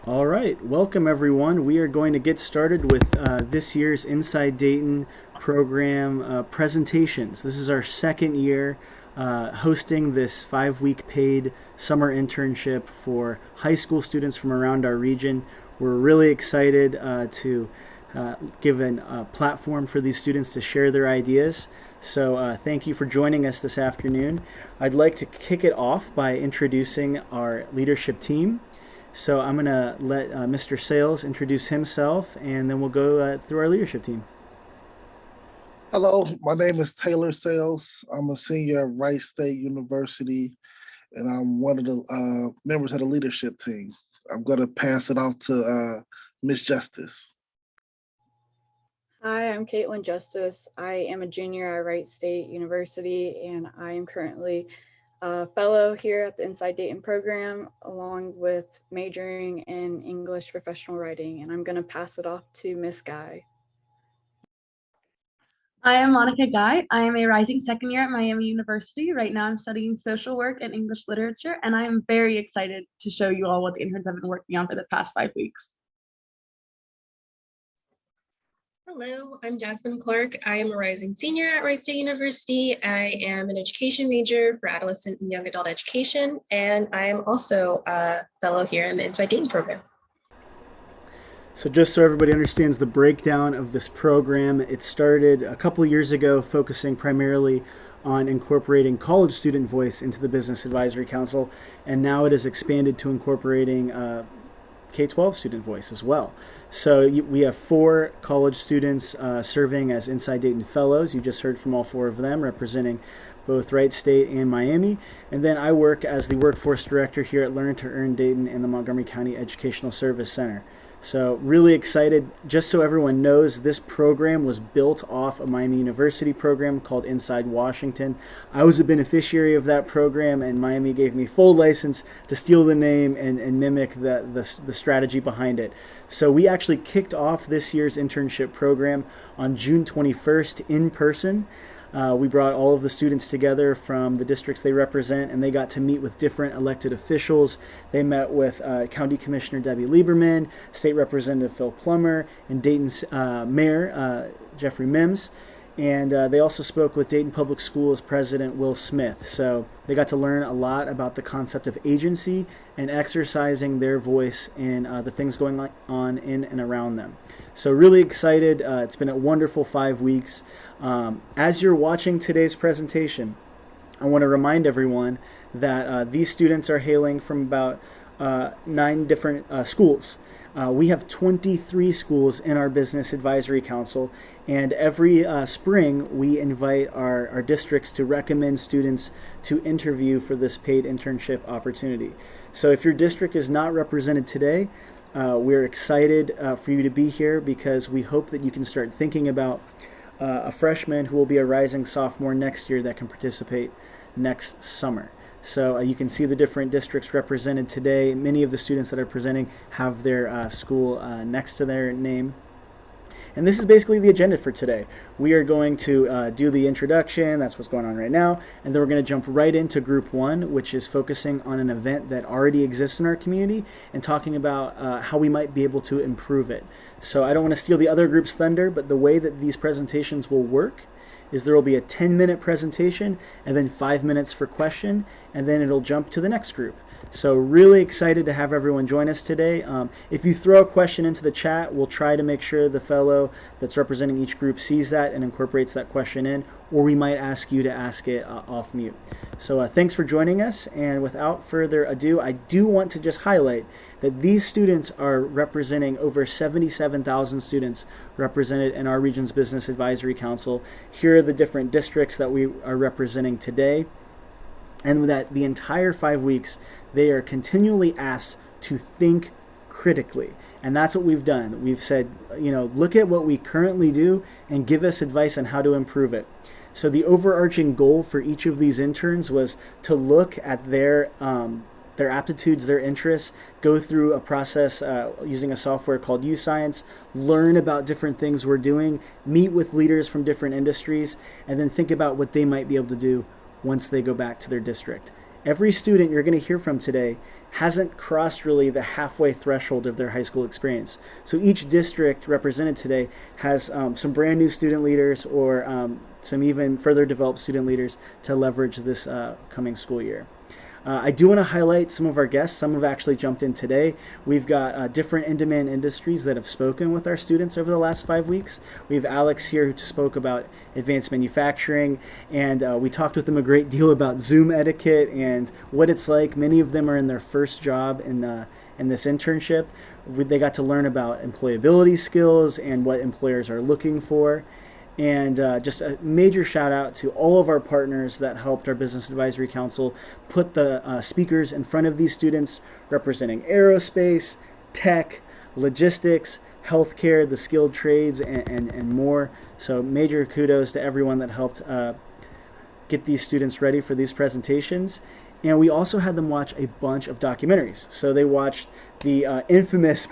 All right, welcome everyone. We are going to get started with this year's Inside Dayton program presentations. This is our second year hosting this 5-week paid summer internship for high school students from around our region. We're really excited to give a platform for these students to share their ideas. So thank you for joining us this afternoon. I'd like to kick it off by introducing our leadership team. So I'm going to let Mr. Sales introduce himself, and then we'll go through our leadership team. Hello, my name is Taylor Sales. I'm a senior at Wright State University, and I'm one of the members of the leadership team. I'm going to pass it off to Miss Justice. Hi, I'm Caitlin Justice. I am a junior at Wright State University, and I am currently a fellow here at the Inside Dayton program, along with majoring in English professional writing, and I'm going to pass it off to Miss Guy. I am Monica Guy. I am a rising second year at Miami University. Right now I'm studying social work and English literature, and I am very excited to show you all what the interns have been working on for the past 5 weeks. Hello, I'm Jasmine Clark. I am a rising senior at Wright State University. I am an education major for adolescent and young adult education, and I am also a fellow here in the Inside Dayton program. So just so everybody understands the breakdown of this program, it started a couple years ago focusing primarily on incorporating college student voice into the Business Advisory Council, and now it has expanded to incorporating K-12 student voice as well. So we have 4 college students serving as Inside Dayton Fellows. You just heard from all 4 of them representing both Wright State and Miami. And then I work as the Workforce Director here at Learn to Earn Dayton in the Montgomery County Educational Service Center. So really excited. Just so everyone knows, this program was built off a Miami University program called Inside Washington. I was a beneficiary of that program, and Miami gave me full license to steal the name and mimic the strategy behind it. So we actually kicked off this year's internship program on June 21st in person. We brought all of the students together from the districts they represent, and they got to meet with different elected officials. They met with County Commissioner Debbie Lieberman, State Representative Phil Plummer, and Dayton's Mayor Jeffrey Mims. And they also spoke with Dayton Public Schools President Will Smith. So they got to learn a lot about the concept of agency and exercising their voice in the things going on in and around them. So really excited. It's been a wonderful 5 weeks. As you're watching today's presentation, I want to remind everyone that these students are hailing from about 9 different schools. We have 23 schools in our Business Advisory Council, and every spring we invite our districts to recommend students to interview for this paid internship opportunity. So if your district is not represented today, we're excited for you to be here, because we hope that you can start thinking about a freshman who will be a rising sophomore next year that can participate next summer. So you can see the different districts represented today. Many of the students that are presenting have their school next to their name. And this is basically the agenda for today. We are going to do the introduction, that's what's going on right now, and then we're going to jump right into Group 1, which is focusing on an event that already exists in our community and talking about how we might be able to improve it. So I don't want to steal the other group's thunder, but the way that these presentations will work is there will be a 10-minute presentation and then 5 minutes for question, and then it'll jump to the next group. So really excited to have everyone join us today. If you throw a question into the chat, we'll try to make sure the fellow that's representing each group sees that and incorporates that question in, or we might ask you to ask it off mute. So thanks for joining us, and without further ado, I do want to just highlight that these students are representing over 77,000 students represented in our region's Business Advisory Council. Here are the different districts that we are representing today, and that the entire 5 weeks they are continually asked to think critically. And that's what we've done. We've said, look at what we currently do and give us advice on how to improve it. So the overarching goal for each of these interns was to look at their aptitudes, their interests, go through a process using a software called UScience, learn about different things we're doing, meet with leaders from different industries, and then think about what they might be able to do once they go back to their district. Every student you're going to hear from today hasn't crossed really the halfway threshold of their high school experience. So each district represented today has some brand new student leaders or some even further developed student leaders to leverage this coming school year. I do want to highlight some of our guests. Some have actually jumped in today. We've got different in-demand industries that have spoken with our students over the last 5 weeks. We have Alex here who spoke about advanced manufacturing, and we talked with them a great deal about Zoom etiquette and what it's like. Many of them are in their first job in this internship. They got to learn about employability skills and what employers are looking for. And just a major shout out to all of our partners that helped our Business Advisory Council put the speakers in front of these students representing aerospace, tech, logistics, healthcare, the skilled trades, and more. So major kudos to everyone that helped get these students ready for these presentations. And we also had them watch a bunch of documentaries. So they watched the infamous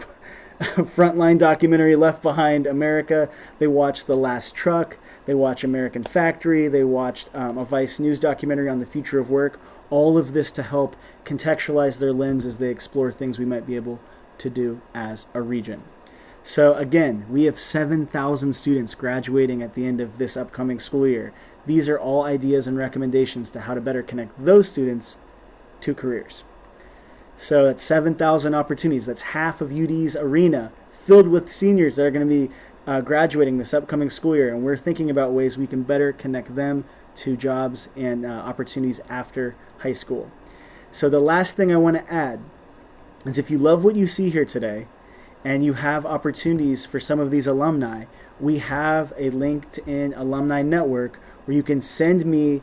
Frontline documentary Left Behind America. They watched The Last Truck. They watched American Factory. They watched a Vice News documentary on the future of work. All of this to help contextualize their lens as they explore things we might be able to do as a region. So again, we have 7,000 students graduating at the end of this upcoming school year. These are all ideas and recommendations to how to better connect those students to careers. So that's 7,000 opportunities. That's half of UD's arena filled with seniors that are going to be graduating this upcoming school year. And we're thinking about ways we can better connect them to jobs and opportunities after high school. So the last thing I want to add is if you love what you see here today and you have opportunities for some of these alumni, we have a LinkedIn alumni network where you can send me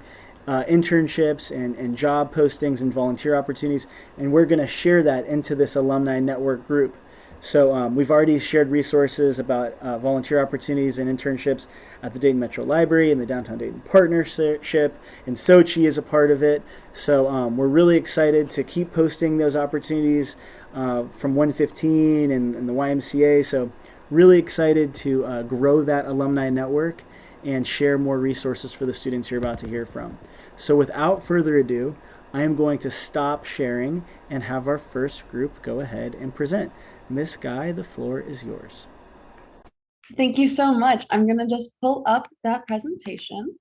internships and job postings and volunteer opportunities, and we're going to share that into this alumni network group. So we've already shared resources about volunteer opportunities and internships at the Dayton Metro Library and the Downtown Dayton Partnership, and Sochi is a part of it. So we're really excited to keep posting those opportunities from 115 and the YMCA. So really excited to grow that alumni network and share more resources for the students you're about to hear from. So without further ado, I am going to stop sharing and have our first group go ahead and present. Miss Guy, the floor is yours. Thank you so much. I'm going to just pull up that presentation.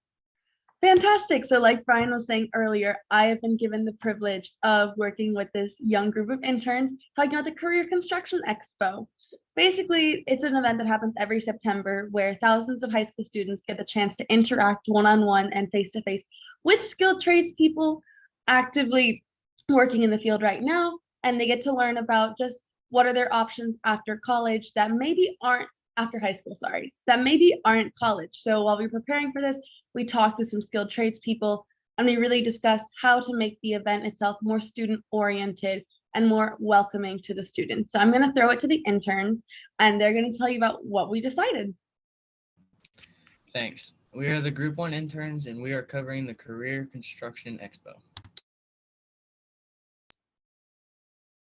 Fantastic. So like Brian was saying earlier, I have been given the privilege of working with this young group of interns talking about the Career Construction Expo. Basically, it's an event that happens every September where thousands of high school students get the chance to interact one-on-one and face-to-face with skilled tradespeople actively working in the field right now. And they get to learn about just what are their options after college that maybe aren't after high school, that maybe aren't college. So while we're preparing for this, we talked with some skilled tradespeople and we really discussed how to make the event itself more student-oriented and more welcoming to the students. So I'm going to throw it to the interns and they're going to tell you about what we decided. Thanks. We are the Group 1 interns and we are covering the Career Construction Expo.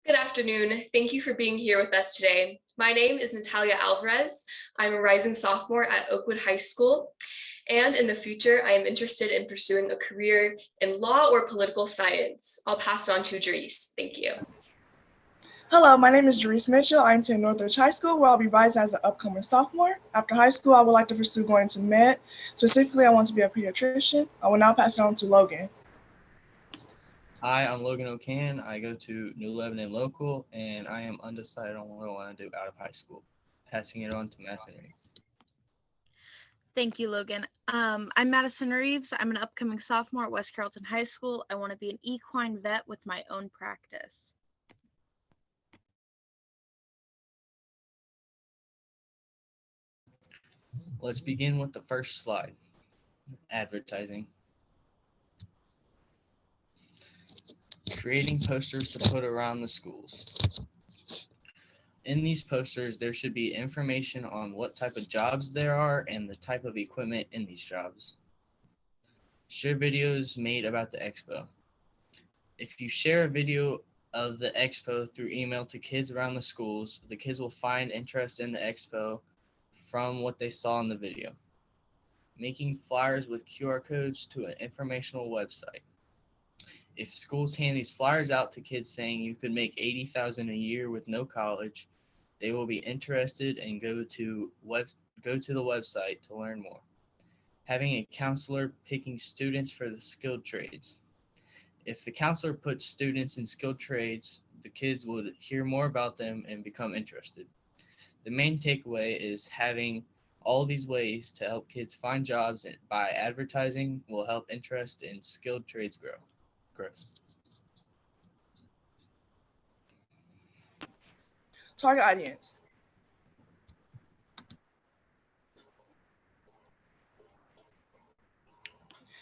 Good afternoon. Thank you for being here with us today. My name is Natalia Alvarez. I'm a rising sophomore at Oakwood High School. And in the future, I am interested in pursuing a career in law or political science. I'll pass it on to Jerice. Thank you. Hello, my name is Jerice Mitchell. I attend Northridge High School, where I'll be rising as an upcoming sophomore. After high school, I would like to pursue going into med. Specifically, I want to be a pediatrician. I will now pass it on to Logan. Hi, I'm Logan O'Can. I go to New Lebanon Local, and I am undecided on what I want to do out of high school. Passing it on to Madison Reeves. Thank you, Logan. I'm Madison Reeves. I'm an upcoming sophomore at West Carrollton High School. I want to be an equine vet with my own practice. Let's begin with the first slide, advertising. Creating posters to put around the schools. In these posters, there should be information on what type of jobs there are and the type of equipment in these jobs. Share videos made about the expo. If you share a video of the expo through email to kids around the schools, the kids will find interest in the expo from what they saw in the video. Making flyers with QR codes to an informational website. If schools hand these flyers out to kids saying you could make $80,000 a year with no college, they will be interested and go to the website to learn more. Having a counselor picking students for the skilled trades. If the counselor puts students in skilled trades, the kids would hear more about them and become interested. The main takeaway is having all these ways to help kids find jobs by advertising will help interest in skilled trades grow. Target audience.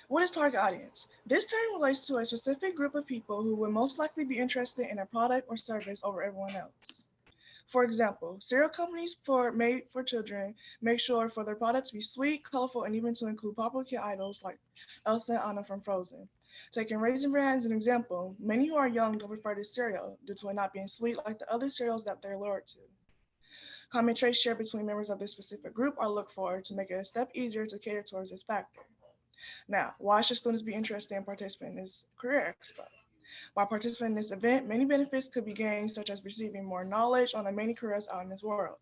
What is target audience? This term relates to a specific group of people who would most likely be interested in a product or service over everyone else. For example, cereal companies made for children make sure for their products to be sweet, colorful, and even to include popular kid idols like Elsa and Anna from Frozen. Taking Raisin Bran as an example, many who are young don't prefer this cereal due to it not being sweet like the other cereals that they're lured to. Common traits shared between members of this specific group are looked for to make it a step easier to cater towards this factor. Now, why should students be interested in participating in this career expo? By participating in this event, many benefits could be gained, such as receiving more knowledge on the many careers out in this world.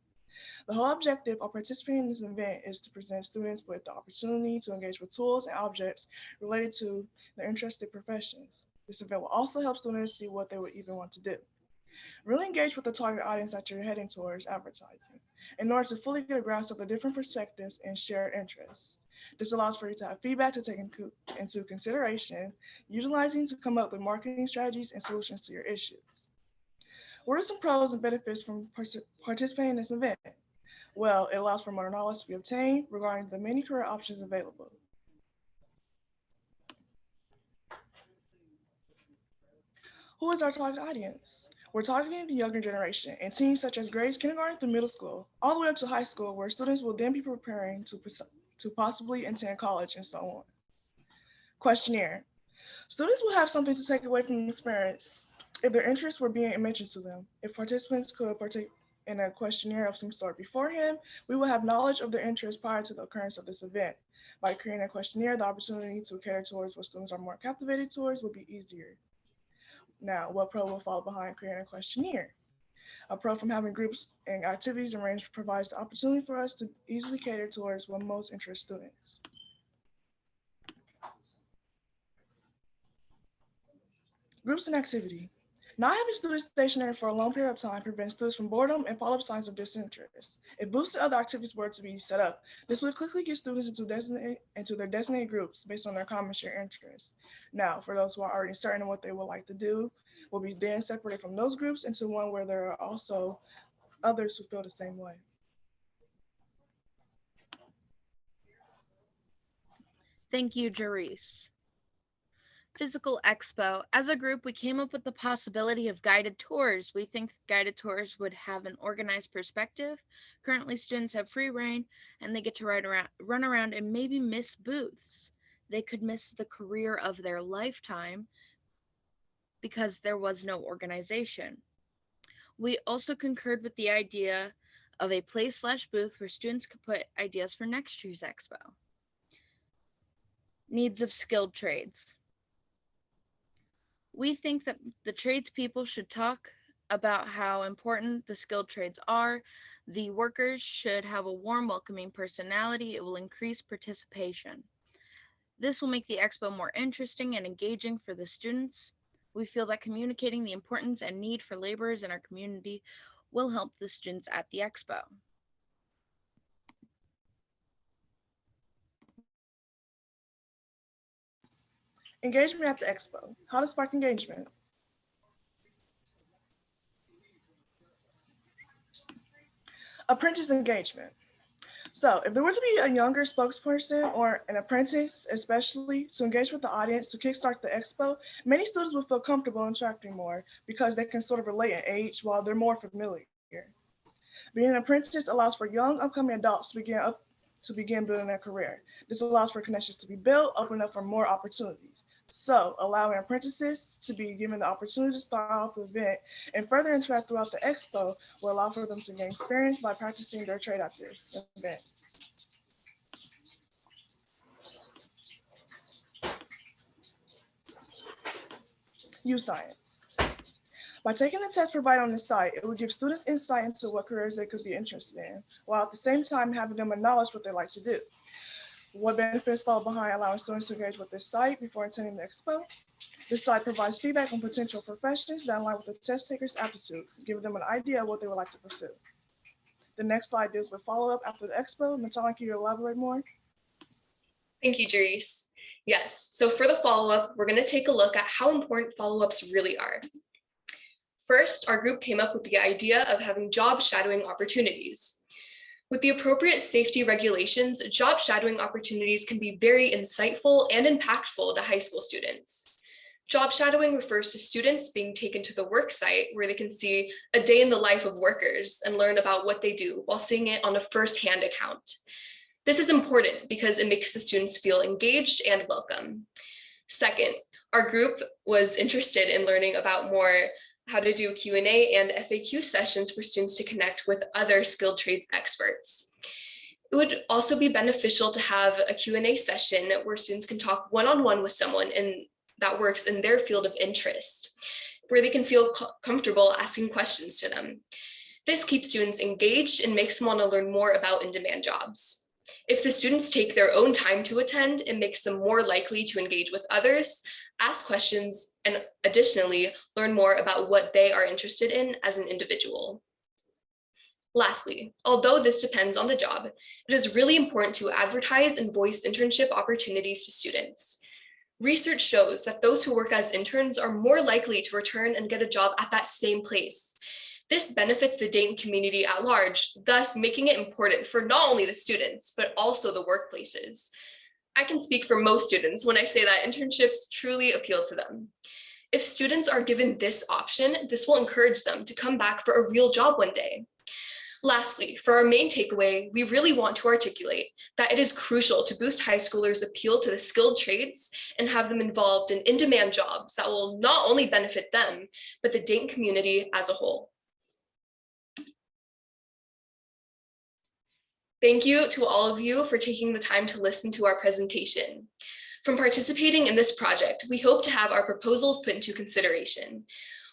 The whole objective of participating in this event is to present students with the opportunity to engage with tools and objects related to their interested professions. This event will also help students see what they would even want to do. Really engage with the target audience that you're heading towards advertising in order to fully get a grasp of the different perspectives and shared interests. This allows for you to have feedback to take into consideration, utilizing to come up with marketing strategies and solutions to your issues. What are some pros and benefits from participating in this event? Well, it allows for more knowledge to be obtained regarding the many career options available. Who is our target audience? We're targeting the younger generation and teens such as grades kindergarten through middle school, all the way up to high school, where students will then be preparing to possibly attend college and so on. Questionnaire. Students will have something to take away from the experience if their interests were being mentioned to them. If participants could partake in a questionnaire of some sort beforehand, we will have knowledge of their interests prior to the occurrence of this event. By creating a questionnaire, the opportunity to cater towards what students are more captivated towards will be easier. Now, what pro will follow behind creating a questionnaire? A pro from having groups and activities arranged provides the opportunity for us to easily cater towards what most interests students. Groups and activity. Not having students stationary for a long period of time prevents students from boredom and follow-up signs of disinterest. If boosted other activities were to be set up, this would quickly get students into their designated groups based on their common shared interests. Now, for those who are already certain of what they would like to do, will be then separated from those groups into one where there are also others who feel the same way. Thank you, Jerice. Physical Expo. As a group, we came up with the possibility of guided tours. We think guided tours would have an organized perspective. Currently, students have free reign and they get to run around and maybe miss booths. They could miss the career of their lifetime because there was no organization. We also concurred with the idea of a place/booth where students could put ideas for next year's expo. Needs of skilled trades. We think that the tradespeople should talk about how important the skilled trades are. The workers should have a warm, welcoming personality. It will increase participation. This will make the expo more interesting and engaging for the students. We feel that communicating the importance and need for laborers in our community will help the students at the expo. Engagement at the expo. How to spark engagement. Apprentice engagement. So if there were to be a younger spokesperson or an apprentice, especially to engage with the audience to kickstart the expo, many students would feel comfortable interacting more because they can sort of relate in age while they're more familiar. Being an apprentice allows for young upcoming adults to begin building their career. This allows for connections to be built, opening up for more opportunities. So allowing apprentices to be given the opportunity to start off the event and further interact throughout the expo will allow for them to gain experience by practicing their trade at this event. use science. By taking the test provided on the site, it will give students insight into what careers they could be interested in, while at the same time having them acknowledge what they like to do. What benefits fall behind allowing students to engage with this site before attending the expo? This site provides feedback on potential professions that align with the test taker's aptitudes, giving them an idea of what they would like to pursue. The next slide deals with follow-up after the expo. Natalia, can you elaborate more? Thank you, Jerice. Yes, so for the follow-up, we're going to take a look at how important follow-ups really are. First, our group came up with the idea of having job shadowing opportunities. With the appropriate safety regulations, job shadowing opportunities can be very insightful and impactful to high school students. Job shadowing refers to students being taken to the work site where they can see a day in the life of workers and learn about what they do while seeing it on a first-hand account. This is important because it makes the students feel engaged and welcome. Second, our group was interested in learning about more how to do Q&A and FAQ sessions for students to connect with other skilled trades experts. It would also be beneficial to have a Q&A session where students can talk one-on-one with someone that works in their field of interest, where they can feel comfortable asking questions to them. This keeps students engaged and makes them want to learn more about in-demand jobs. If the students take their own time to attend, it makes them more likely to engage with others, ask questions, and additionally, learn more about what they are interested in as an individual. Lastly, although this depends on the job, it is really important to advertise and voice internship opportunities to students. Research shows that those who work as interns are more likely to return and get a job at that same place. This benefits the Dayton community at large, thus making it important for not only the students, but also the workplaces. I can speak for most students when I say that internships truly appeal to them. If students are given this option, this will encourage them to come back for a real job one day. Lastly, for our main takeaway, we really want to articulate that it is crucial to boost high schoolers' appeal to the skilled trades and have them involved in in-demand jobs that will not only benefit them, but the Dayton community as a whole. Thank you to all of you for taking the time to listen to our presentation. From participating in this project, we hope to have our proposals put into consideration.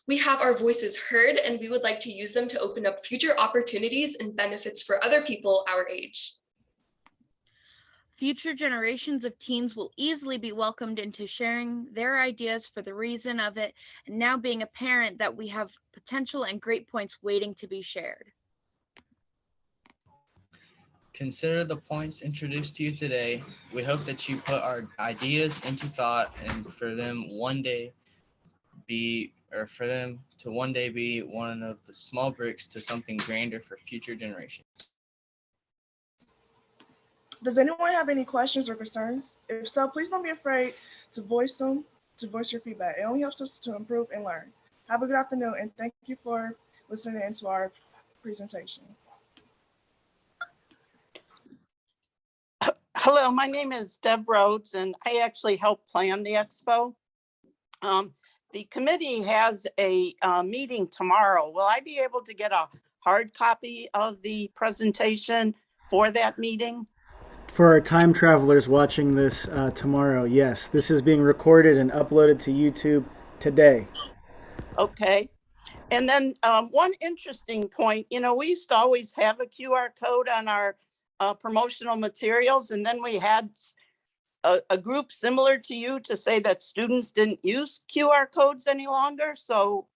We have our voices heard, and we would like to use them to open up future opportunities and benefits for other people our age. Future generations of teens will easily be welcomed into sharing their ideas for the reason of it, and now being apparent that we have potential and great points waiting to be shared. Consider the points introduced to you today. We hope that you put our ideas into thought and for them to one day be one of the small bricks to something grander for future generations. Does anyone have any questions or concerns? If so, please don't be afraid to voice your feedback. It only helps us to improve and learn. Have a good afternoon, and thank you for listening to our presentation. Hello, my name is Deb Rhodes, and I actually helped plan the expo. The committee has a meeting tomorrow. Will I be able to get a hard copy of the presentation for that meeting? For our time travelers watching this tomorrow, yes, this is being recorded and uploaded to YouTube today. Okay. And then one interesting point, we used to always have a QR code on our promotional materials, and then we had a group similar to you to say that students didn't use QR codes any longer. So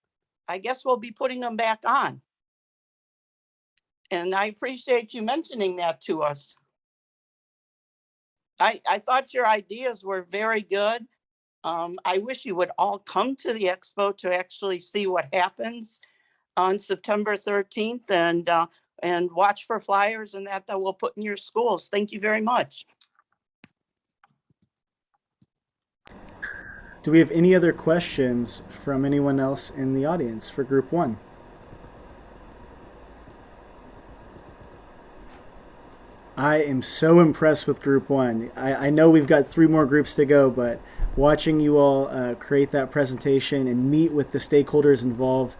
I guess we'll be putting them back on. And I appreciate you mentioning that to us. I thought your ideas were very good. I wish you would all come to the expo to actually see what happens on September 13th and watch for flyers and that we'll put in your schools. Thank you very much. Do we have any other questions from anyone else in the audience for group one? I am so impressed with group one. I know we've got 3 more groups to go, but watching you all create that presentation and meet with the stakeholders involved,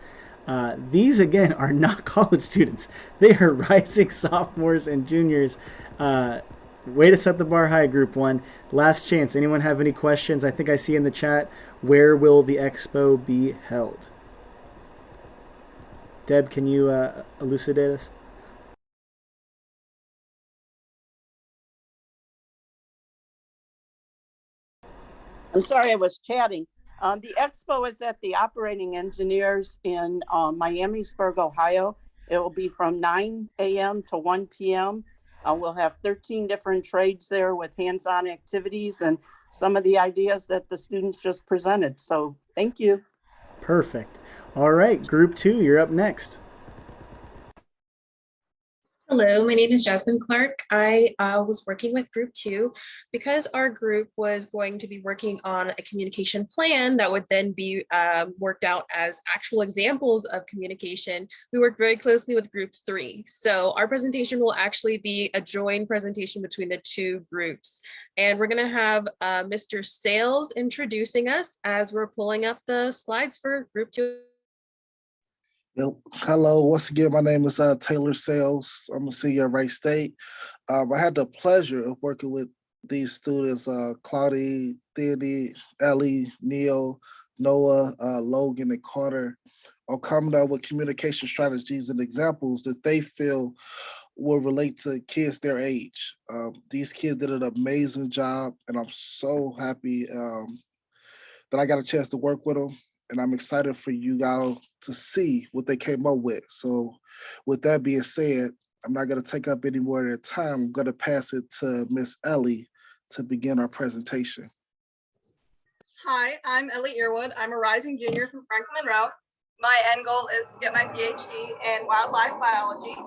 these again are not college students. They are rising sophomores and juniors Way to set the bar high, Group 1. Last chance. Anyone have any questions? I think I see in the chat, where will the expo be held? Deb, can you elucidate us? I'm sorry, I was chatting. The expo is at the Operating Engineers in Miamisburg, Ohio. It will be from 9 a.m. to 1 p.m. We'll have 13 different trades there with hands-on activities and some of the ideas that the students just presented. So thank you. Perfect. All right, Group 2, you're up next. Hello, my name is Jasmine Clark. I was working with Group 2 because our group was going to be working on a communication plan that would then be worked out as actual examples of communication. We worked very closely with Group 3. So our presentation will actually be a joint presentation between the two groups. And we're going to have Mr. Sales introducing us as we're pulling up the slides for Group 2. Yep. Hello, once again, my name is Taylor Sales. I'm a senior at Wright State. I had the pleasure of working with these students, Claudie, Theody, Ellie, Neil, Noah, Logan, and Carter, on coming up with communication strategies and examples that they feel will relate to kids their age. These kids did an amazing job, and I'm so happy that I got a chance to work with them. And I'm excited for you guys to see what they came up with. So with that being said, I'm not going to take up any more of their time. I'm going to pass it to Miss Ellie to begin our presentation. Hi, I'm Ellie Earwood. I'm a rising junior from Franklin Monroe. My end goal is to get my PhD in wildlife biology.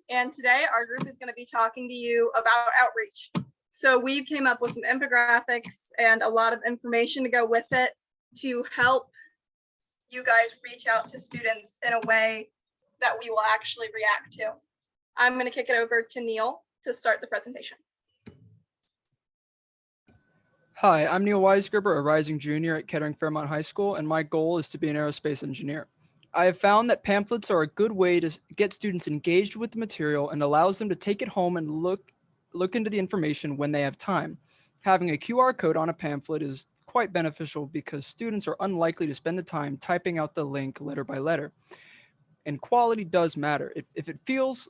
And today our group is going to be talking to you about outreach. So we came up with some infographics and a lot of information to go with it to help you guys reach out to students in a way that we will actually react to. I'm going to kick it over to Neil to start the presentation. Hi, I'm Neil Weisgripper, a rising junior at Kettering Fairmont High School, and my goal is to be an aerospace engineer. I have found that pamphlets are a good way to get students engaged with the material and allows them to take it home and look into the information when they have time. Having a QR code on a pamphlet is quite beneficial because students are unlikely to spend the time typing out the link letter by letter. And quality does matter. If it feels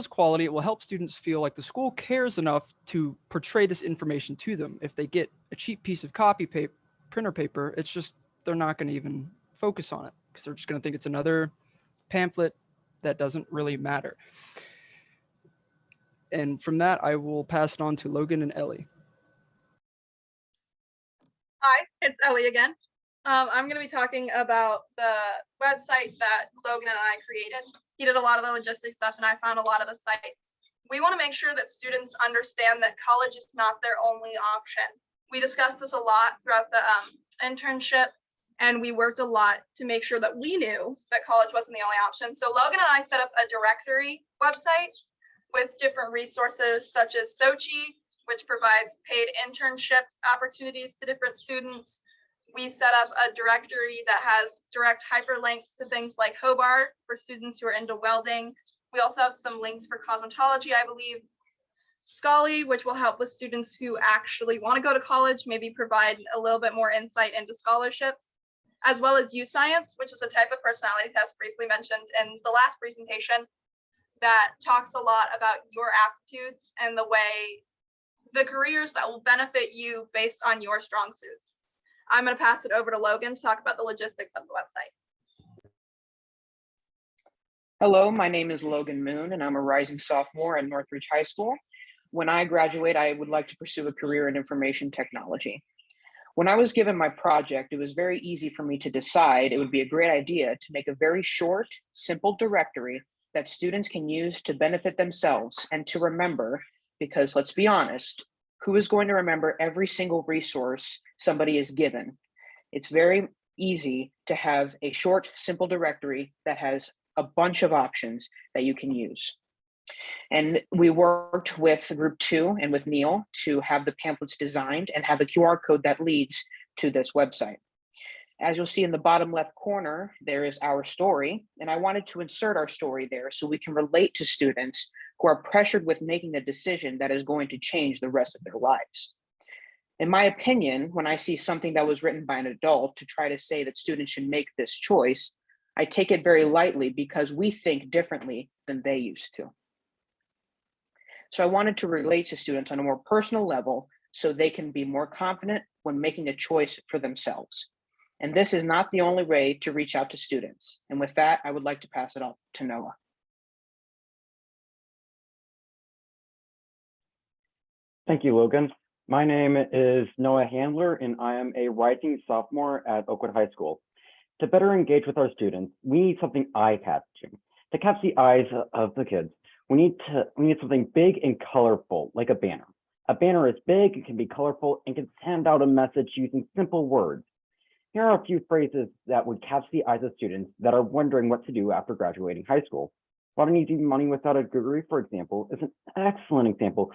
quality, it will help students feel like the school cares enough to portray this information to them. If they get a cheap piece of copy paper, printer paper, it's just, they're not going to even focus on it because they're just going to think it's another pamphlet that doesn't really matter. And from that, I will pass it on to Logan and Ellie. Hi, it's Ellie again. I'm going to be talking about the website that Logan and I created. He did a lot of the logistics stuff and I found a lot of the sites. We want to make sure that students understand that college is not their only option. We discussed this a lot throughout the internship, and we worked a lot to make sure that we knew that college wasn't the only option. So Logan and I set up a directory website with different resources such as Sochi, which provides paid internship opportunities to different students. We set up a directory that has direct hyperlinks to things like Hobart for students who are into welding. We also have some links for cosmetology, I believe. Scholarly, which will help with students who actually want to go to college, maybe provide a little bit more insight into scholarships, as well as U-Science, which is a type of personality test briefly mentioned in the last presentation that talks a lot about your aptitudes and the careers that will benefit you based on your strong suits. I'm going to pass it over to Logan to talk about the logistics of the website. Hello, my name is Logan Moon, and I'm a rising sophomore at Northridge High School. When I graduate, I would like to pursue a career in information technology. When I was given my project, it was very easy for me to decide it would be a great idea to make a very short, simple directory that students can use to benefit themselves and to remember, because let's be honest, who is going to remember every single resource somebody is given? It's very easy to have a short, simple directory that has a bunch of options that you can use. And we worked with Group 2 and with Neil to have the pamphlets designed and have a QR code that leads to this website. As you'll see in the bottom left corner, there is our story, and I wanted to insert our story there so we can relate to students who are pressured with making a decision that is going to change the rest of their lives. In my opinion, when I see something that was written by an adult to try to say that students should make this choice, I take it very lightly because we think differently than they used to. So I wanted to relate to students on a more personal level so they can be more confident when making a choice for themselves. And this is not the only way to reach out to students. And with that, I would like to pass it on to Noah. Thank you, Logan. My name is Noah Handler, and I am a rising sophomore at Oakwood High School. To better engage with our students, we need something eye-catching. To catch the eyes of the kids, we need something big and colorful, like a banner. A banner is big, it can be colorful, and can send out a message using simple words. Here are a few phrases that would catch the eyes of students that are wondering what to do after graduating high school. Wanting easy money without a degree, for example, is an excellent example.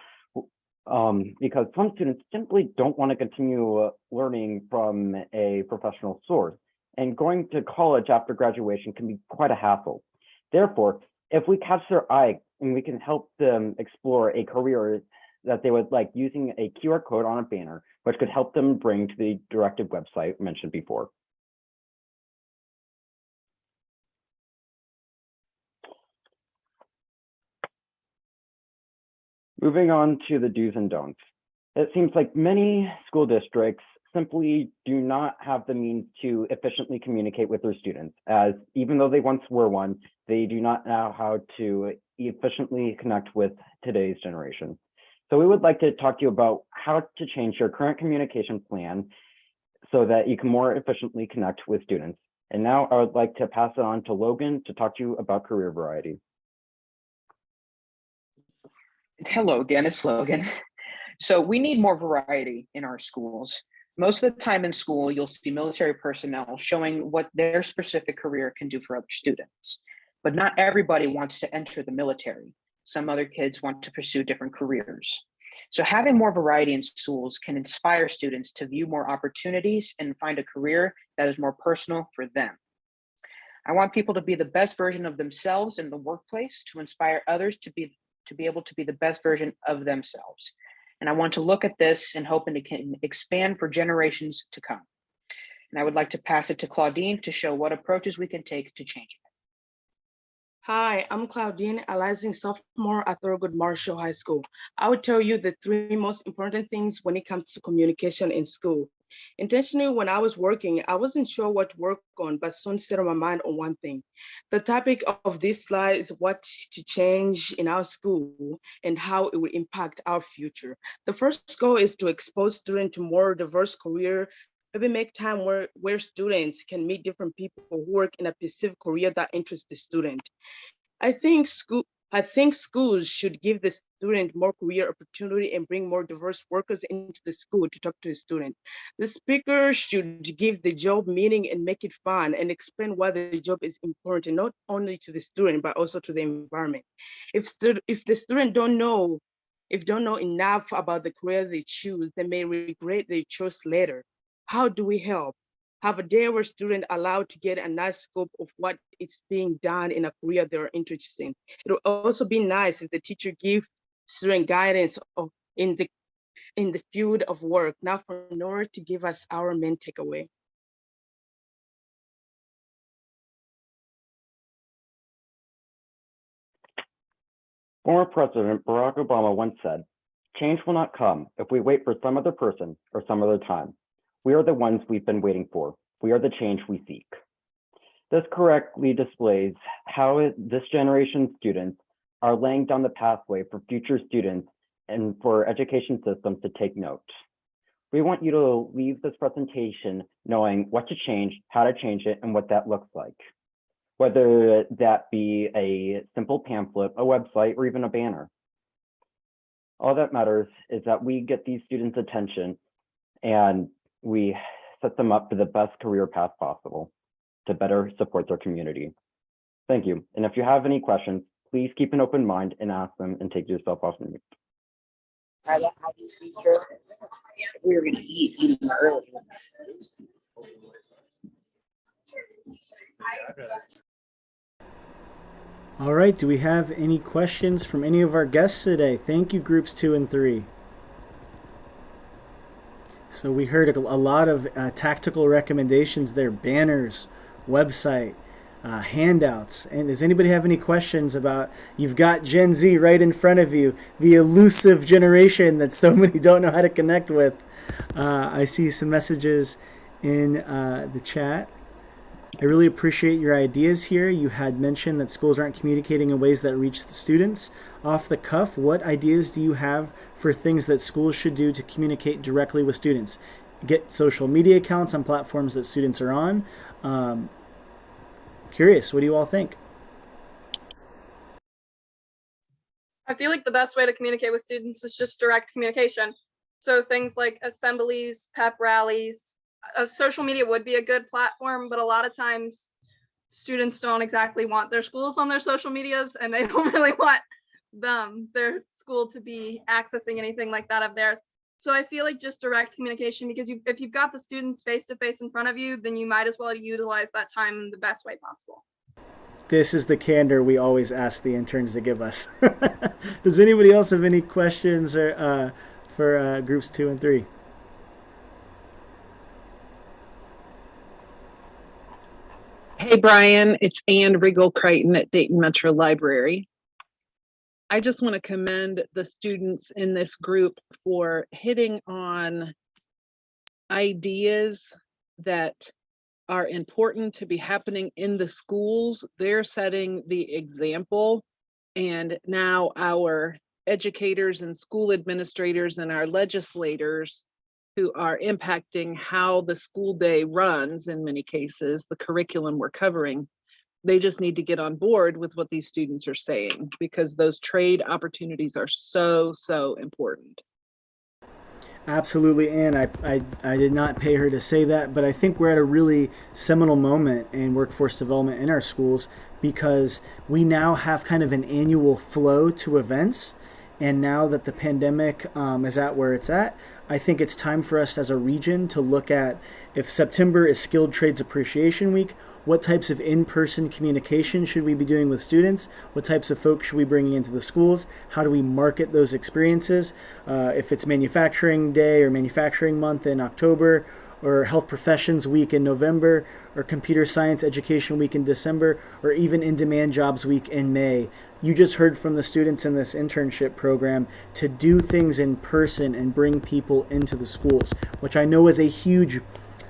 Because some students simply don't want to continue learning from a professional source, and going to college after graduation can be quite a hassle. Therefore, if we catch their eye and we can help them explore a career that they would like using a QR code on a banner, which could help them bring to the directive website mentioned before. Moving on to the do's and don'ts. It seems like many school districts simply do not have the means to efficiently communicate with their students, as even though they once were one, they do not know how to efficiently connect with today's generation. So we would like to talk to you about how to change your current communication plan so that you can more efficiently connect with students. And now I would like to pass it on to Logan to talk to you about career variety. Hello again, it's Logan. So we need more variety in our schools. Most of the time in school, you'll see military personnel showing what their specific career can do for other students. But not everybody wants to enter the military. Some other kids want to pursue different careers. So having more variety in schools can inspire students to view more opportunities and find a career that is more personal for them. I want people to be the best version of themselves in the workplace to inspire others to be able to be the best version of themselves. And I want to look at this and hoping it can expand for generations to come. And I would like to pass it to Claudine to show what approaches we can take to change it. Hi, I'm Claudine, a rising sophomore at Thurgood Marshall High School. I would tell you the 3 most important things when it comes to communication in school. Intentionally, when I was working, I wasn't sure what to work on, but soon set my mind on one thing. The topic of this slide is what to change in our school and how it will impact our future. The first goal is to expose students to more diverse career. Maybe make time where students can meet different people who work in a specific career that interests the student. I think schools should give the student more career opportunity and bring more diverse workers into the school to talk to the student. The speaker should give the job meaning and make it fun and explain why the job is important, not only to the student, but also to the environment. If the student don't know enough about the career they choose, they may regret their choice later. How do we help? Have a day where students allowed to get a nice scope of what is being done in a career they're interested in. It will also be nice if the teacher gives student guidance in the field of work. Now for Nora to give us our main takeaway. Former President Barack Obama once said, "Change will not come if we wait for some other person or some other time. We are the ones we've been waiting for. We are the change we seek." This correctly displays how this generation's students are laying down the pathway for future students and for education systems to take note. We want you to leave this presentation knowing what to change, how to change it, and what that looks like. Whether that be a simple pamphlet, a website, or even a banner. All that matters is that we get these students' attention and we set them up for the best career path possible to better support their community. Thank you. And if you have any questions, please keep an open mind and ask them and take yourself off mute. We were going to eat early. All right, do we have any questions from any of our guests today? Thank you, groups 2 and 3. So we heard a lot of tactical recommendations there, banners, website, handouts. And does anybody have any questions about, you've got Gen Z right in front of you, the elusive generation that so many don't know how to connect with. I see some messages in the chat. I really appreciate your ideas here. You had mentioned that schools aren't communicating in ways that reach the students. Off the cuff, what ideas do you have for things that schools should do to communicate directly with students? Get social media accounts on platforms that students are on. Curious, what do you all think? I feel like the best way to communicate with students is just direct communication. So things like assemblies, pep rallies, social media would be a good platform, but a lot of times students don't exactly want their schools on their social medias, and they don't really want their school to be accessing anything like that of theirs. So I feel like just direct communication, because if you've got the students face to face in front of you, then you might as well utilize that time in the best way possible. This is the candor we always ask the interns to give us. Does anybody else have any questions or, for groups 2 and 3? Hey, Brian, it's Ann Riggle-Crichton at Dayton Metro Library. I just want to commend the students in this group for hitting on ideas that are important to be happening in the schools. They're setting the example, and now our educators and school administrators and our legislators who are impacting how the school day runs, in many cases, the curriculum we're covering, they just need to get on board with what these students are saying, because those trade opportunities are so, so important. Absolutely, Ann. I did not pay her to say that, but I think we're at a really seminal moment in workforce development in our schools, because we now have kind of an annual flow to events. And now that the pandemic is at where it's at, I think it's time for us as a region to look at, if September is Skilled Trades Appreciation Week, what types of in-person communication should we be doing with students? What types of folks should we be bringing into the schools? How do we market those experiences? If it's Manufacturing Day or Manufacturing Month in October, or Health Professions Week in November, or Computer Science Education Week in December, or even In-Demand Jobs Week in May. You just heard from the students in this internship program to do things in person and bring people into the schools, which I know is a huge,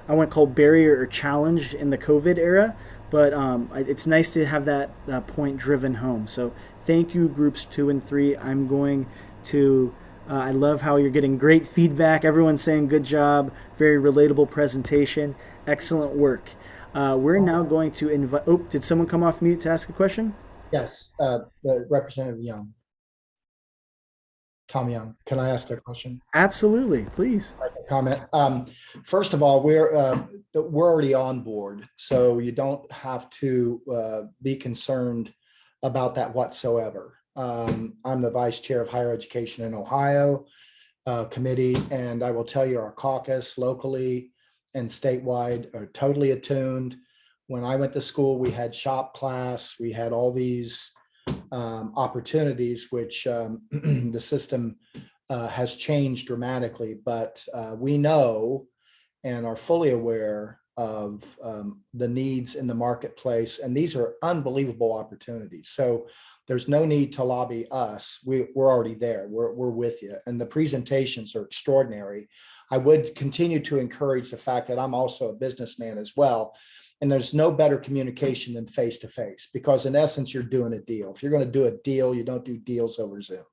I want to call barrier or challenge in the COVID era, but it's nice to have that point driven home. So thank you, groups 2 and 3. I'm going to, I love how you're getting great feedback. Everyone's saying good job, very relatable presentation, excellent work. We're now going to invite, oh, did someone come off mute to ask a question? Yes, Representative Young. Tom Young, can I ask a question? Absolutely, please. Comment. First of all, we're already on board, so you don't have to be concerned about that whatsoever. I'm the vice chair of higher education in Ohio committee, and I will tell you our caucus locally and statewide are totally attuned. When I went to school, we had shop class, we had all these opportunities, which the system has changed dramatically, but we know and are fully aware of the needs in the marketplace, and these are unbelievable opportunities. So there's no need to lobby us. We're already there. We're with you, and the presentations are extraordinary. I would continue to encourage the fact that I'm also a businessman as well. And there's no better communication than face-to-face, because in essence, you're doing a deal. If you're going to do a deal, you don't do deals over Zoom.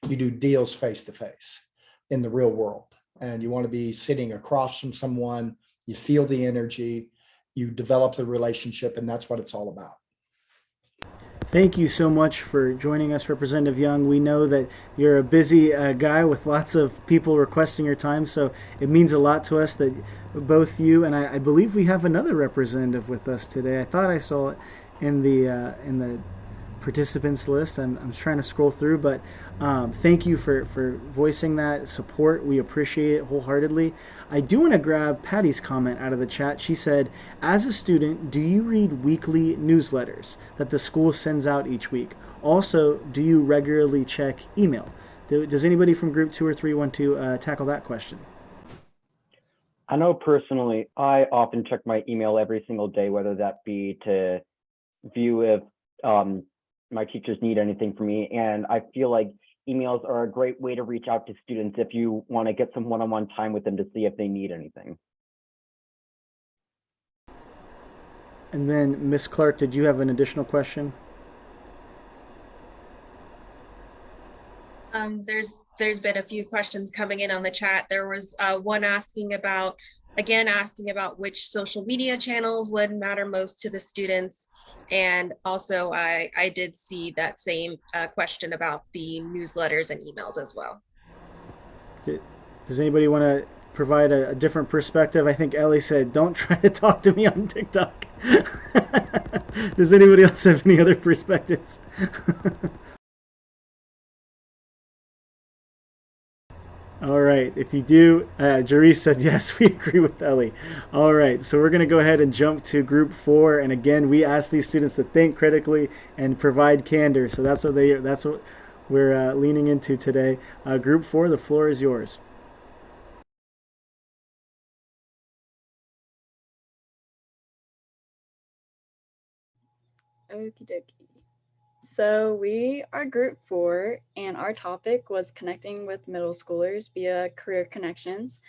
You do deals face-to-face in the real world. And you want to be sitting across from someone, you feel the energy, you develop the relationship, and that's what it's all about. Thank you so much for joining us, Representative Young. We know that you're a busy guy with lots of people requesting your time, so it means a lot to us that both you and I believe we have another representative with us today. I thought I saw it in the participants list. I'm trying to scroll through, but thank you for voicing that support. We appreciate it wholeheartedly. I do want to grab Patty's comment out of the chat. She said, as a student, do you read weekly newsletters that the school sends out each week? Also, do you regularly check email? Does anybody from group 2 or 3 want to tackle that question? I know personally, I often check my email every single day, whether that be to view if my teachers need anything from me. And I feel like emails are a great way to reach out to students if you want to get some one-on-one time with them to see if they need anything. And then, Miss Clark, did you have an additional question? There's been a few questions coming in on the chat. There was one asking about which social media channels would matter most to the students. And also I did see that same question about the newsletters and emails as well. Does anybody want to provide a different perspective? I think Ellie said, don't try to talk to me on TikTok. Does anybody else have any other perspectives? All right, if you do, Jerice said yes, we agree with Ellie. All right, so we're going to go ahead and jump to group 4. And again, we ask these students to think critically and provide candor. So that's what we're leaning into today. Group 4, the floor is yours. Okie dokie. So we are group 4, and our topic was connecting with middle schoolers via career connections.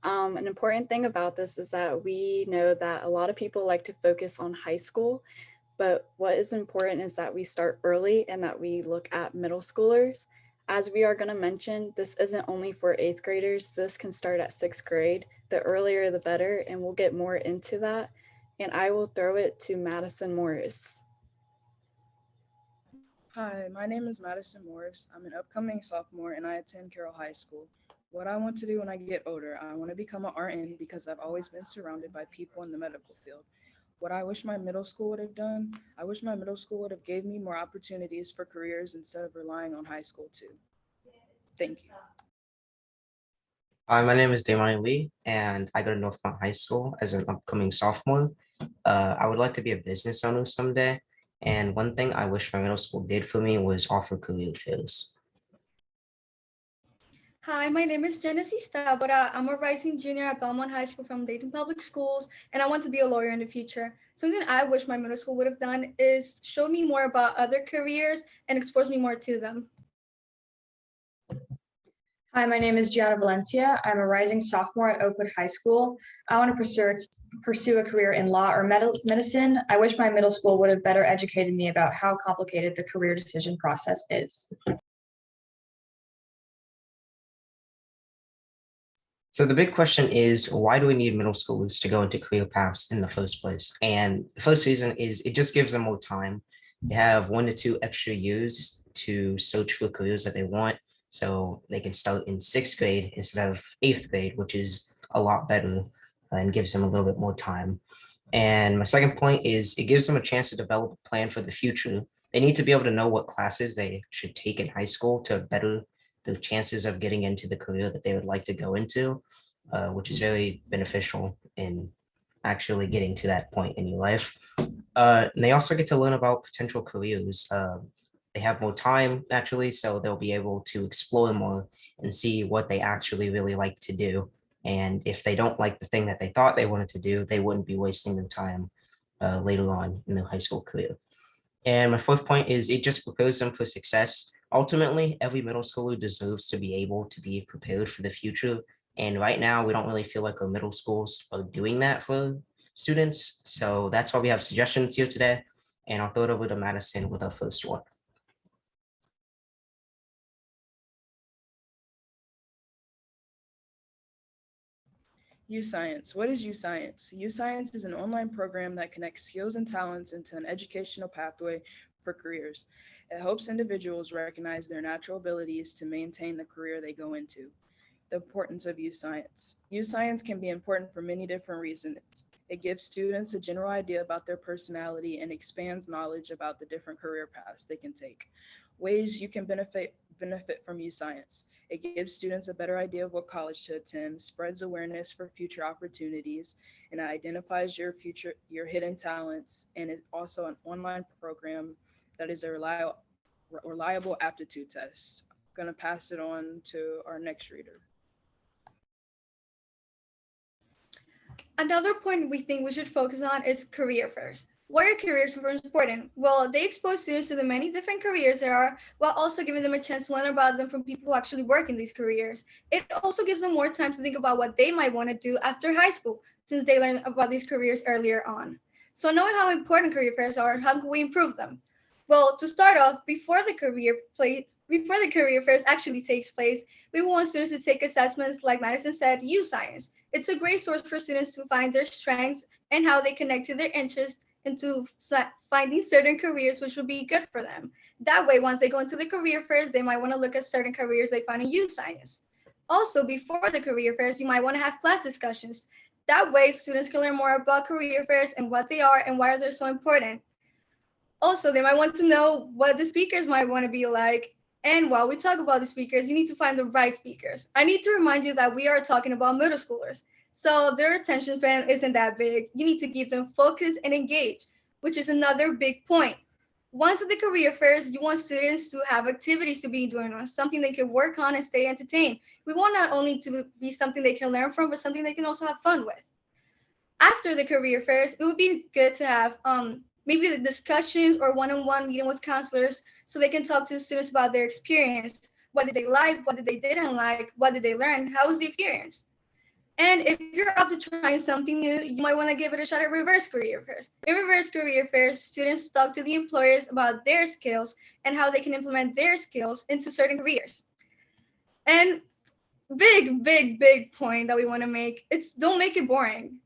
An important thing about this is that we know that a lot of people like to focus on high school, but what is important is that we start early and that we look at middle schoolers. As we are going to mention, this isn't only for 8th graders. This can start at 6th grade. The earlier, the better, and we'll get more into that. And I will throw it to Madison Morris. Hi, my name is Madison Morris. I'm an upcoming sophomore and I attend Carroll High School. What I want to do when I get older, I want to become an RN because I've always been surrounded by people in the medical field. What I wish my middle school would have done, I wish my middle school would have gave me more opportunities for careers instead of relying on high school too. Thank you. Hi, my name is Damani Lee, and I go to Northmont High School as an upcoming sophomore. I would like to be a business owner someday. And one thing I wish my middle school did for me was offer career fairs. Hi, my name is Genesis Tabora. I'm a rising junior at Belmont High School from Dayton Public Schools, and I want to be a lawyer in the future. Something I wish my middle school would have done is show me more about other careers and expose me more to them. Hi, my name is Giada Valencia. I'm a rising sophomore at Oakwood High School. I want to pursue a career in law or medicine. I wish my middle school would have better educated me about how complicated the career decision process is. So the big question is, why do we need middle schoolers to go into career paths in the first place? And the first reason is it just gives them more time. They have 1 to 2 extra years to search for careers that they want. So they can start in 6th grade instead of 8th grade, which is a lot better and gives them a little bit more time. And my second point is it gives them a chance to develop a plan for the future. They need to be able to know what classes they should take in high school to better the chances of getting into the career that they would like to go into, which is very beneficial in actually getting to that point in your life. And they also get to learn about potential careers. They have more time naturally, so they'll be able to explore more and see what they actually really like to do. And if they don't like the thing that they thought they wanted to do, they wouldn't be wasting their time later on in their high school career. And my fourth point is it just prepares them for success. Ultimately, every middle schooler deserves to be able to be prepared for the future. And right now, we don't really feel like our middle schools are doing that for students. So that's why we have suggestions here today. And I'll throw it over to Madison with our first one. U-Science. What is U-Science? U-Science is an online program that connects skills and talents into an educational pathway for careers. It helps individuals recognize their natural abilities to maintain the career they go into. The importance of U-Science. U-Science can be important for many different reasons. It gives students a general idea about their personality and expands knowledge about the different career paths they can take. Ways you can benefit from U-Science. It gives students a better idea of what college to attend, spreads awareness for future opportunities, and identifies your hidden talents, and is also an online program that is a reliable aptitude test. I'm going to pass it on to our next reader. Another point we think we should focus on is career fairs. Why are careers so important? Well, they expose students to the many different careers there are, while also giving them a chance to learn about them from people who actually work in these careers. It also gives them more time to think about what they might want to do after high school, since they learn about these careers earlier on. So knowing how important career fairs are, how can we improve them? Well, to start off, before the career fairs actually takes place, we want students to take assessments, like Madison said, U-Science. It's a great source for students to find their strengths and how they connect to their interests and to finding certain careers which would be good for them. That way, once they go into the career fairs, they might want to look at certain careers they find in U-Science. Also, before the career fairs, you might want to have class discussions. That way, students can learn more about career fairs and what they are and why they're so important. Also, they might want to know what the speakers might want to be like. And while we talk about the speakers, you need to find the right speakers. I need to remind you that we are talking about middle schoolers. So their attention span isn't that big. You need to keep them focused and engaged, which is another big point. Once at the career fairs, you want students to have activities to be doing on, something they can work on and stay entertained. We want not only to be something they can learn from, but something they can also have fun with. After the career fairs, it would be good to have maybe the discussions or one-on-one meeting with counselors so they can talk to students about their experience. What did they like? What did they didn't like? What did they learn? How was the experience? And if you're up to trying something new, you might want to give it a shot at reverse career fairs. In reverse career fairs, students talk to the employers about their skills and how they can implement their skills into certain careers. And big point that we want to make, it's don't make it boring.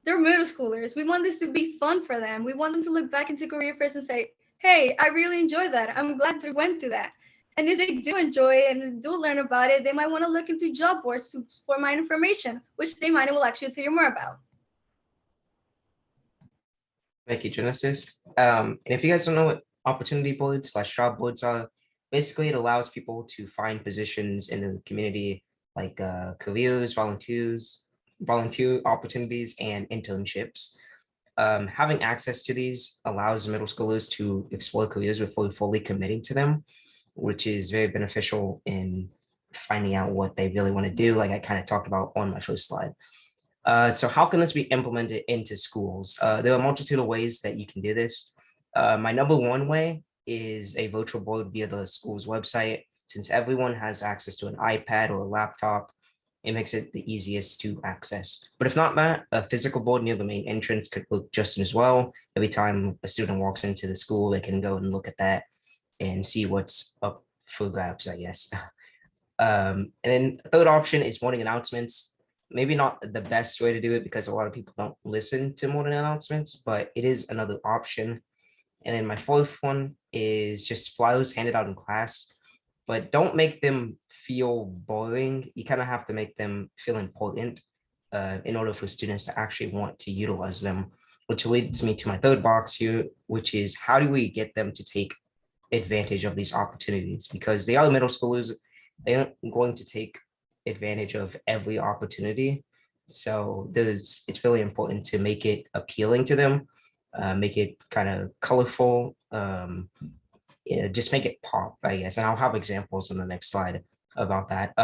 They're middle schoolers. We want this to be fun for them. We want them to look back into career fairs and say, hey, I really enjoyed that. I'm glad I went to that. And if they do enjoy it and do learn about it, they might want to look into job boards for more information, which they might will actually tell you more about. Thank you, Genesis. And if you guys don't know what opportunity boards / job boards are, basically it allows people to find positions in the community like careers, volunteer opportunities, and internships. Having access to these allows middle schoolers to explore careers before fully committing to them, which is very beneficial in finding out what they really want to do, like I kind of talked about on my first slide. So how can this be implemented into schools? There are a multitude of ways that you can do this. My number one way is a virtual board via the school's website. Since everyone has access to an iPad or a laptop, it makes it the easiest to access. But if not that, a physical board near the main entrance could work just as well. Every time a student walks into the school, they can go and look at that and see what's up for grabs, I guess. And then the third option is morning announcements. Maybe not the best way to do it because a lot of people don't listen to morning announcements, but it is another option. And then my fourth one is just flyers handed out in class, but don't make them feel boring. You kind of have to make them feel important in order for students to actually want to utilize them, which leads me to my third box here, which is how do we get them to take advantage of these opportunities? Because they are middle schoolers, they aren't going to take advantage of every opportunity. So it's really important to make it appealing to them, make it kind of colorful, just make it pop, I guess. And I'll have examples in the next slide about that.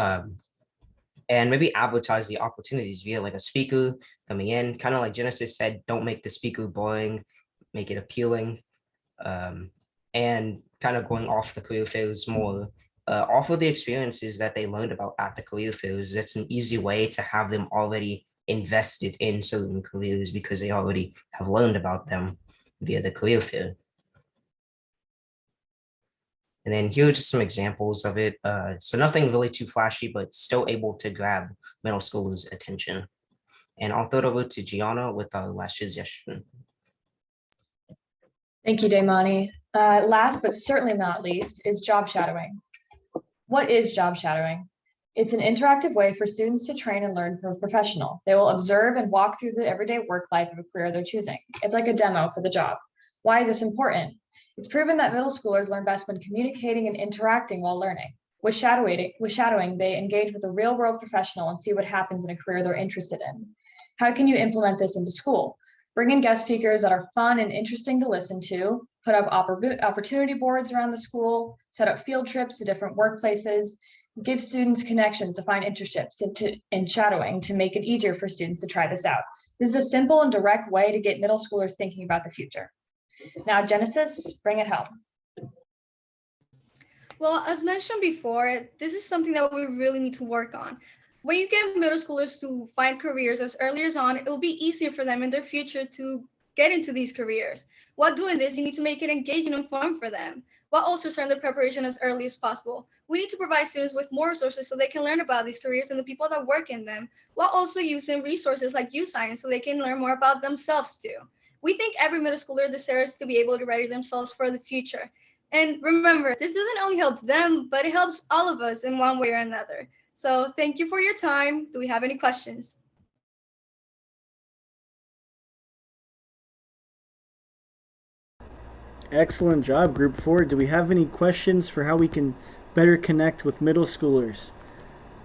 And maybe advertise the opportunities via like a speaker coming in, kind of like Genesis said, don't make the speaker boring, make it appealing. And kind of going off the career fairs more, offer the experiences that they learned about at the career fairs. That's an easy way to have them already invested in certain careers because they already have learned about them via the career fair. And then here are just some examples of it. So nothing really too flashy, but still able to grab middle schoolers' attention. And I'll throw it over to Gianna with our last suggestion. Thank you, Daimani. Last but certainly not least is job shadowing. What is job shadowing? It's an interactive way for students to train and learn from a professional. They will observe and walk through the everyday work life of a career they're choosing. It's like a demo for the job. Why is this important? It's proven that middle schoolers learn best when communicating and interacting while learning. With shadowing, they engage with a real-world professional and see what happens in a career they're interested in. How can you implement this into school? Bring in guest speakers that are fun and interesting to listen to, put up opportunity boards around the school, set up field trips to different workplaces, give students connections to find internships in shadowing to make it easier for students to try this out. This is a simple and direct way to get middle schoolers thinking about the future. Now, Genesis, bring it home. Well, as mentioned before, this is something that we really need to work on. When you get middle schoolers to find careers as early as on, it will be easier for them in their future to get into these careers. While doing this, you need to make it engaging and fun for them, while also starting the preparation as early as possible. We need to provide students with more resources so they can learn about these careers and the people that work in them, while also using resources like U-Science so they can learn more about themselves too. We think every middle schooler deserves to be able to ready themselves for the future. And remember, this doesn't only help them, but it helps all of us in one way or another. So thank you for your time. Do we have any questions? Excellent job, Group 4. Do we have any questions for how we can better connect with middle schoolers?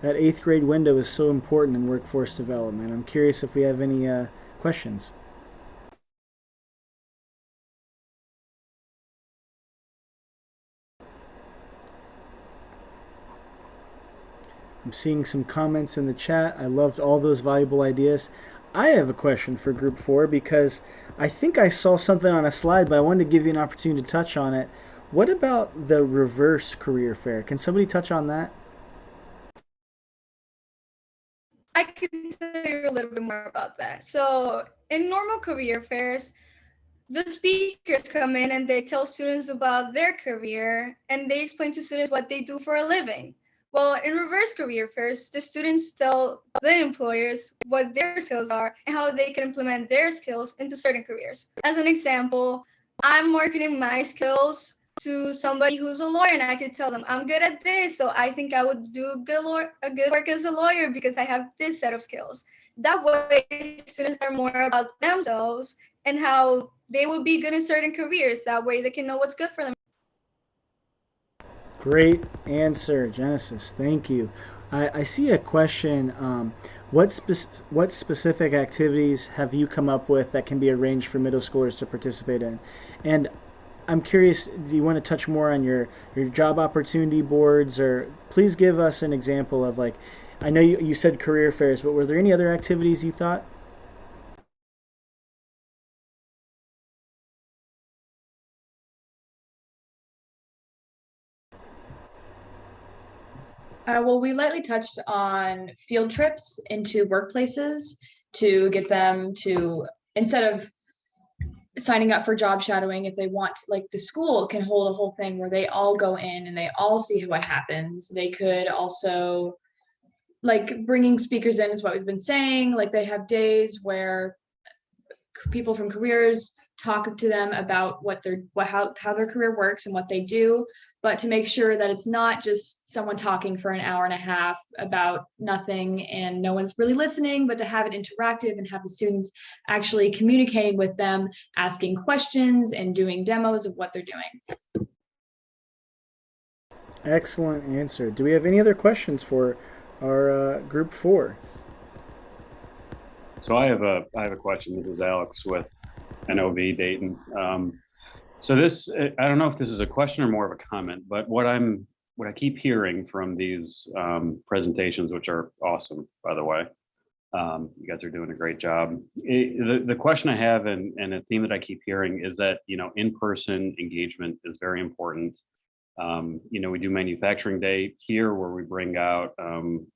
That 8th grade window is so important in workforce development. I'm curious if we have any questions. I'm seeing some comments in the chat. I loved all those valuable ideas. I have a question for Group 4 because I think I saw something on a slide, but I wanted to give you an opportunity to touch on it. What about the reverse career fair? Can somebody touch on that? I can tell you a little bit more about that. So in normal career fairs, the speakers come in and they tell students about their career and they explain to students what they do for a living. Well, in reverse career fairs, the students tell the employers what their skills are and how they can implement their skills into certain careers. As an example, I'm marketing my skills to somebody who's a lawyer and I could tell them I'm good at this, so I think I would do a good work as a lawyer because I have this set of skills. That way, students learn more about themselves and how they will be good in certain careers. That way, they can know what's good for them. Great answer, Genesis. Thank you. I see a question. What specific activities have you come up with that can be arranged for middle schoolers to participate in? And I'm curious, do you want to touch more on your job opportunity boards, or please give us an example of, like, I know you said career fairs, but were there any other activities you thought? Well, we lightly touched on field trips into workplaces to get them to, instead of signing up for job shadowing, if they want, like the school can hold a whole thing where they all go in and they all see what happens. They could also, like, bringing speakers in is what we've been saying. Like, they have days where people from careers talk to them about how their career works and what they do, but to make sure that it's not just someone talking for an hour and a half about nothing and no one's really listening, but to have it interactive and have the students actually communicating with them, asking questions and doing demos of what they're doing. Excellent answer. Do we have any other questions for our Group 4? So I have a question. This is Alex with NOV Dayton. So this, I don't know if this is a question or more of a comment, but what I keep hearing from these presentations, which are awesome, by the way, you guys are doing a great job. The question I have and a theme that I keep hearing is that, in-person engagement is very important. We do manufacturing day here where we bring out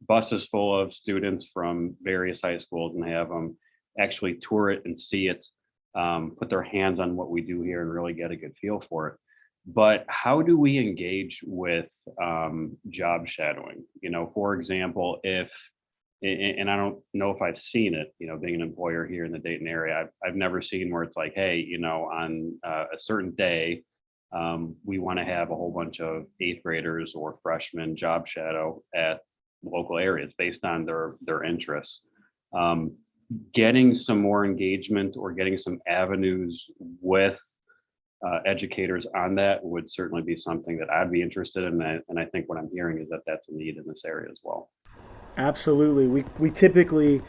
buses full of students from various high schools and have them actually tour it and see it, put their hands on what we do here and really get a good feel for it. But how do we engage with job shadowing? For example, and I don't know if I've seen it, being an employer here in the Dayton area, I've never seen where it's like, hey, on a certain day, we want to have a whole bunch of 8th graders or freshmen job shadow at local areas based on their interests. Getting some more engagement or getting some avenues with educators on that would certainly be something that I'd be interested in. And I think what I'm hearing is that that's a need in this area as well. Absolutely. We typically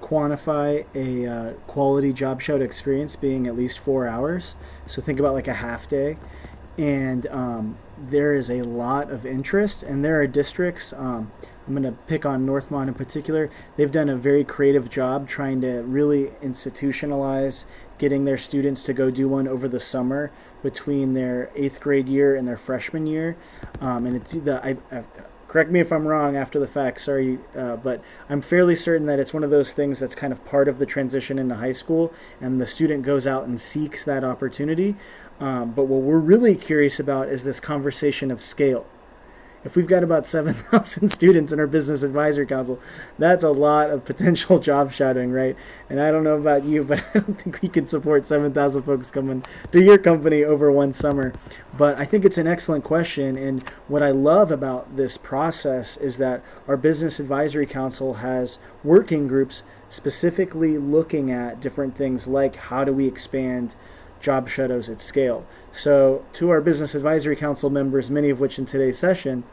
quantify a quality job show experience being at least 4 hours. So think about like a half day. And there is a lot of interest, and there are districts. I'm going to pick on Northmont in particular. They've done a very creative job trying to really institutionalize getting their students to go do one over the summer between their 8th grade year and their freshman year. And it's correct me if I'm wrong after the fact, sorry, but I'm fairly certain that it's one of those things that's kind of part of the transition into high school, and the student goes out and seeks that opportunity. But what we're really curious about is this conversation of scale. If we've got about 7,000 students in our business advisory council, that's a lot of potential job shadowing, right? And I don't know about you, but I don't think we can support 7,000 folks coming to your company over one summer. But I think it's an excellent question. And what I love about this process is that our business advisory council has working groups specifically looking at different things like how do we expand job shadows at scale. So to our business advisory council members, many of which in today's session,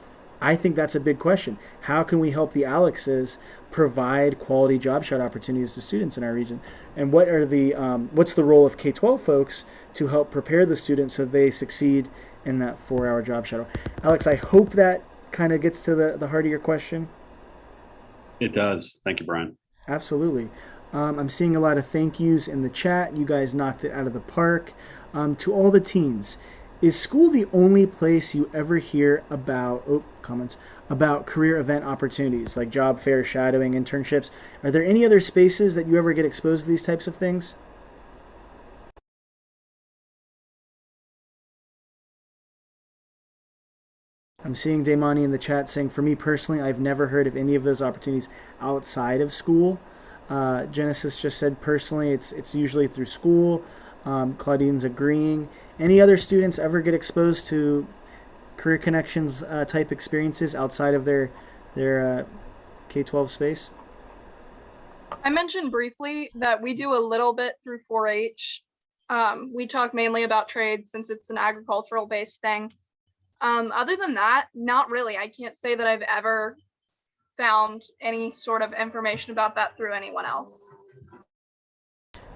I think that's a big question. How can we help the Alexes provide quality job shadow opportunities to students in our region? And what are the what's the role of K-12 folks to help prepare the students so they succeed in that 4-hour job shadow? Alex, I hope that kind of gets to the heart of your question. It does. Thank you, Brian. Absolutely. I'm seeing a lot of thank yous in the chat. You guys knocked it out of the park. To all the teens, is school the only place you ever hear about comments about career event opportunities like job fair, shadowing, internships? Are there any other spaces that you ever get exposed to these types of things? I'm seeing Damani in the chat saying, for me personally, I've never heard of any of those opportunities outside of school. Genesis just said personally, it's usually through school. Claudine's agreeing. Any other students ever get exposed to Career Connections type experiences outside of their K-12 space? I mentioned briefly that we do a little bit through 4-H. We talk mainly about trades since it's an agricultural based thing. Other than that, not really. I can't say that I've ever found any sort of information about that through anyone else.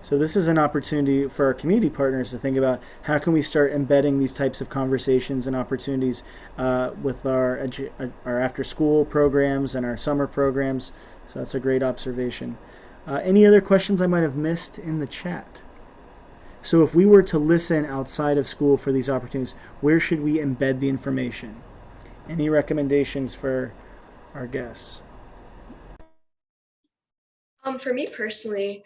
So this is an opportunity for our community partners to think about how can we start embedding these types of conversations and opportunities with our after school programs and our summer programs. So that's a great observation. Any other questions I might have missed in the chat? So if we were to listen outside of school for these opportunities, where should we embed the information? Any recommendations for our guests? For me personally,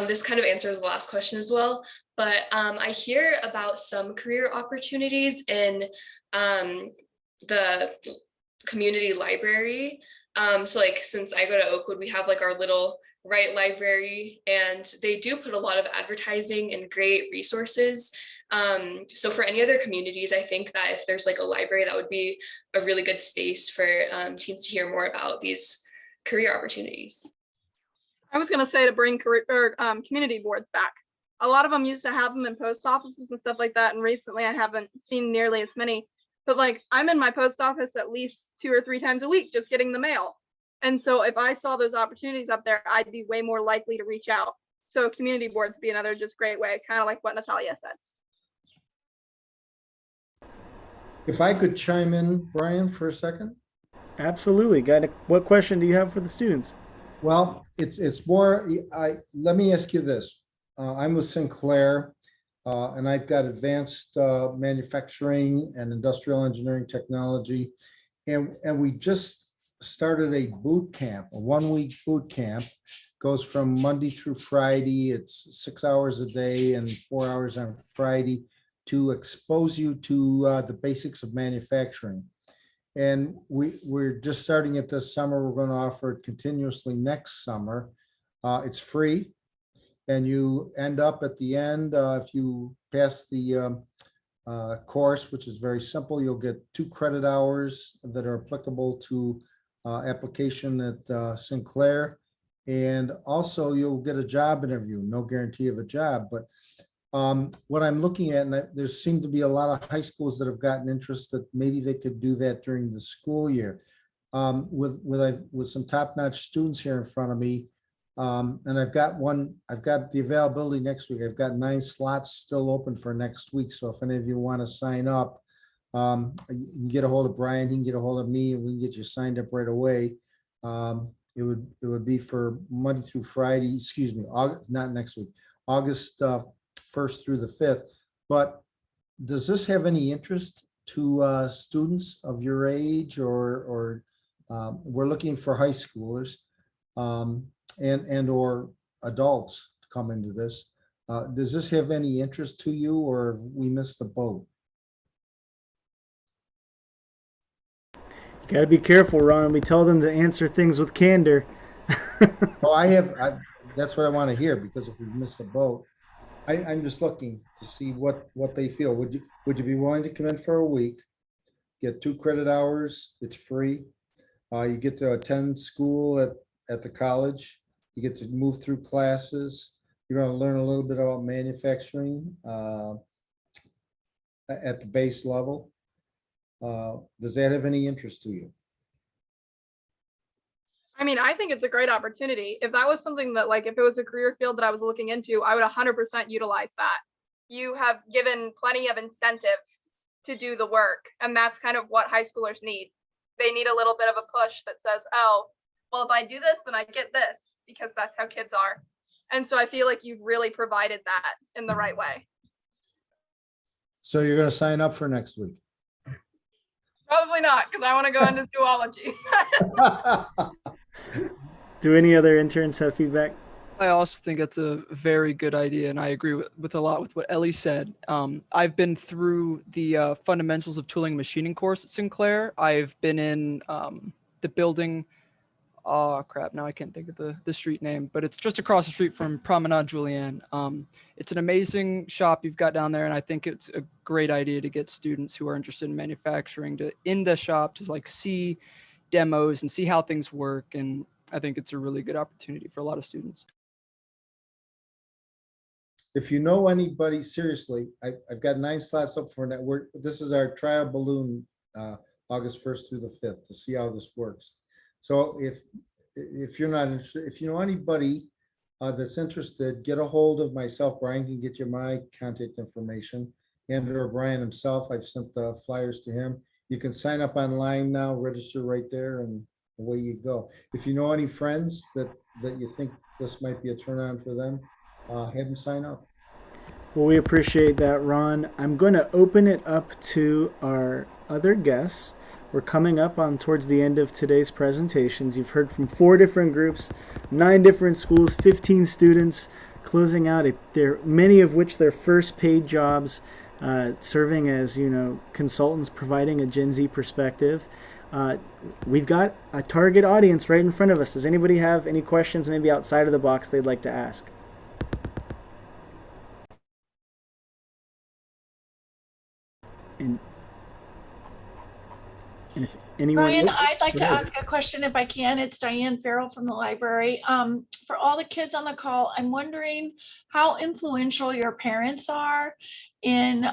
this kind of answers the last question as well, but I hear about some career opportunities in the community library. So like, since I go to Oakwood, we have like our little Wright library, and they do put a lot of advertising and great resources. So for any other communities, I think that if there's like a library, that would be a really good space for teens to hear more about these career opportunities. I was going to say to bring community boards back. A lot of them used to have them in post offices and stuff like that. And recently I haven't seen nearly as many, but like I'm in my post office at least 2 or 3 times a week, just getting the mail. And so if I saw those opportunities up there, I'd be way more likely to reach out. So community boards be another just great way, kind of like what Natalia said. If I could chime in, Brian, for a second. Absolutely. What question do you have for the students? Well, it's more, let me ask you this. I'm with Sinclair, and I've got advanced manufacturing and industrial engineering technology. And we just started a boot camp, a 1-week boot camp, goes from Monday through Friday. It's 6 hours a day and 4 hours on Friday to expose you to the basics of manufacturing. And we're just starting it this summer. We're going to offer it continuously next summer. It's free, and you end up at the end, if you pass the course, which is very simple, you'll get 2 credit hours that are applicable to application at Sinclair. And also you'll get a job interview, no guarantee of a job, but what I'm looking at, and there seem to be a lot of high schools that have gotten interest that maybe they could do that during the school year. With some top-notch students here in front of me, and I've got the availability next week. I've got 9 slots still open for next week. So if any of you want to sign up, you can get a hold of Brian, he can get a hold of me, and we can get you signed up right away. It would be for Monday through Friday, excuse me, not next week, August 1st through the 5th. But does this have any interest to students of your age, or we're looking for high schoolers and or adults to come into this? Does this have any interest to you, or have we missed the boat? You got to be careful, Ron. We tell them to answer things with candor. Well, that's what I want to hear, because if we miss the boat, I'm just looking to see what they feel. Would you be willing to come in for a week, get 2 credit hours? It's free. You get to attend school at the college. You get to move through classes. You're going to learn a little bit about manufacturing at the base level. Does that have any interest to you? I mean, I think it's a great opportunity. If that was something that, like, if it was a career field that I was looking into, I would 100% utilize that. You have given plenty of incentive to do the work, and that's kind of what high schoolers need. They need a little bit of a push that says, oh, well, if I do this, then I get this, because that's how kids are. And so I feel like you've really provided that in the right way. So you're going to sign up for next week? Probably not, because I want to go into zoology. Do any other interns have feedback? I also think that's a very good idea, and I agree with a lot with what Ellie said. I've been through the fundamentals of tooling and machining course at Sinclair. I've been in the building. Oh crap! Now I can't think of the street name, but it's just across the street from Promenade Julienne. It's an amazing shop you've got down there, and I think it's a great idea to get students who are interested in manufacturing in the shop to like see demos and see how things work. And I think it's a really good opportunity for a lot of students. If you know anybody, seriously, I've got 9 slots up for that. This is our trial balloon, August 1st through the 5th, to see how this works. So if you're not interested, if you know anybody that's interested, get a hold of myself. Brian can get you my contact information. Andrew or Brian himself, I've sent the flyers to him. You can sign up online now, register right there, and away you go. If you know any friends that you think this might be a turn on for them, have them sign up. Well, we appreciate that, Ron. I'm going to open it up to our other guests. We're coming up on towards the end of today's presentations. You've heard from 4 different groups, 9 different schools, 15 students, closing out many of which their first paid jobs, serving as consultants, providing a Gen Z perspective. We've got a target audience right in front of us. Does anybody have any questions, maybe outside of the box, they'd like to ask? And if anyone, Brian, I'd like to ask a question if I can. It's Diane Farrell from the library. For all the kids on the call, I'm wondering how influential your parents are in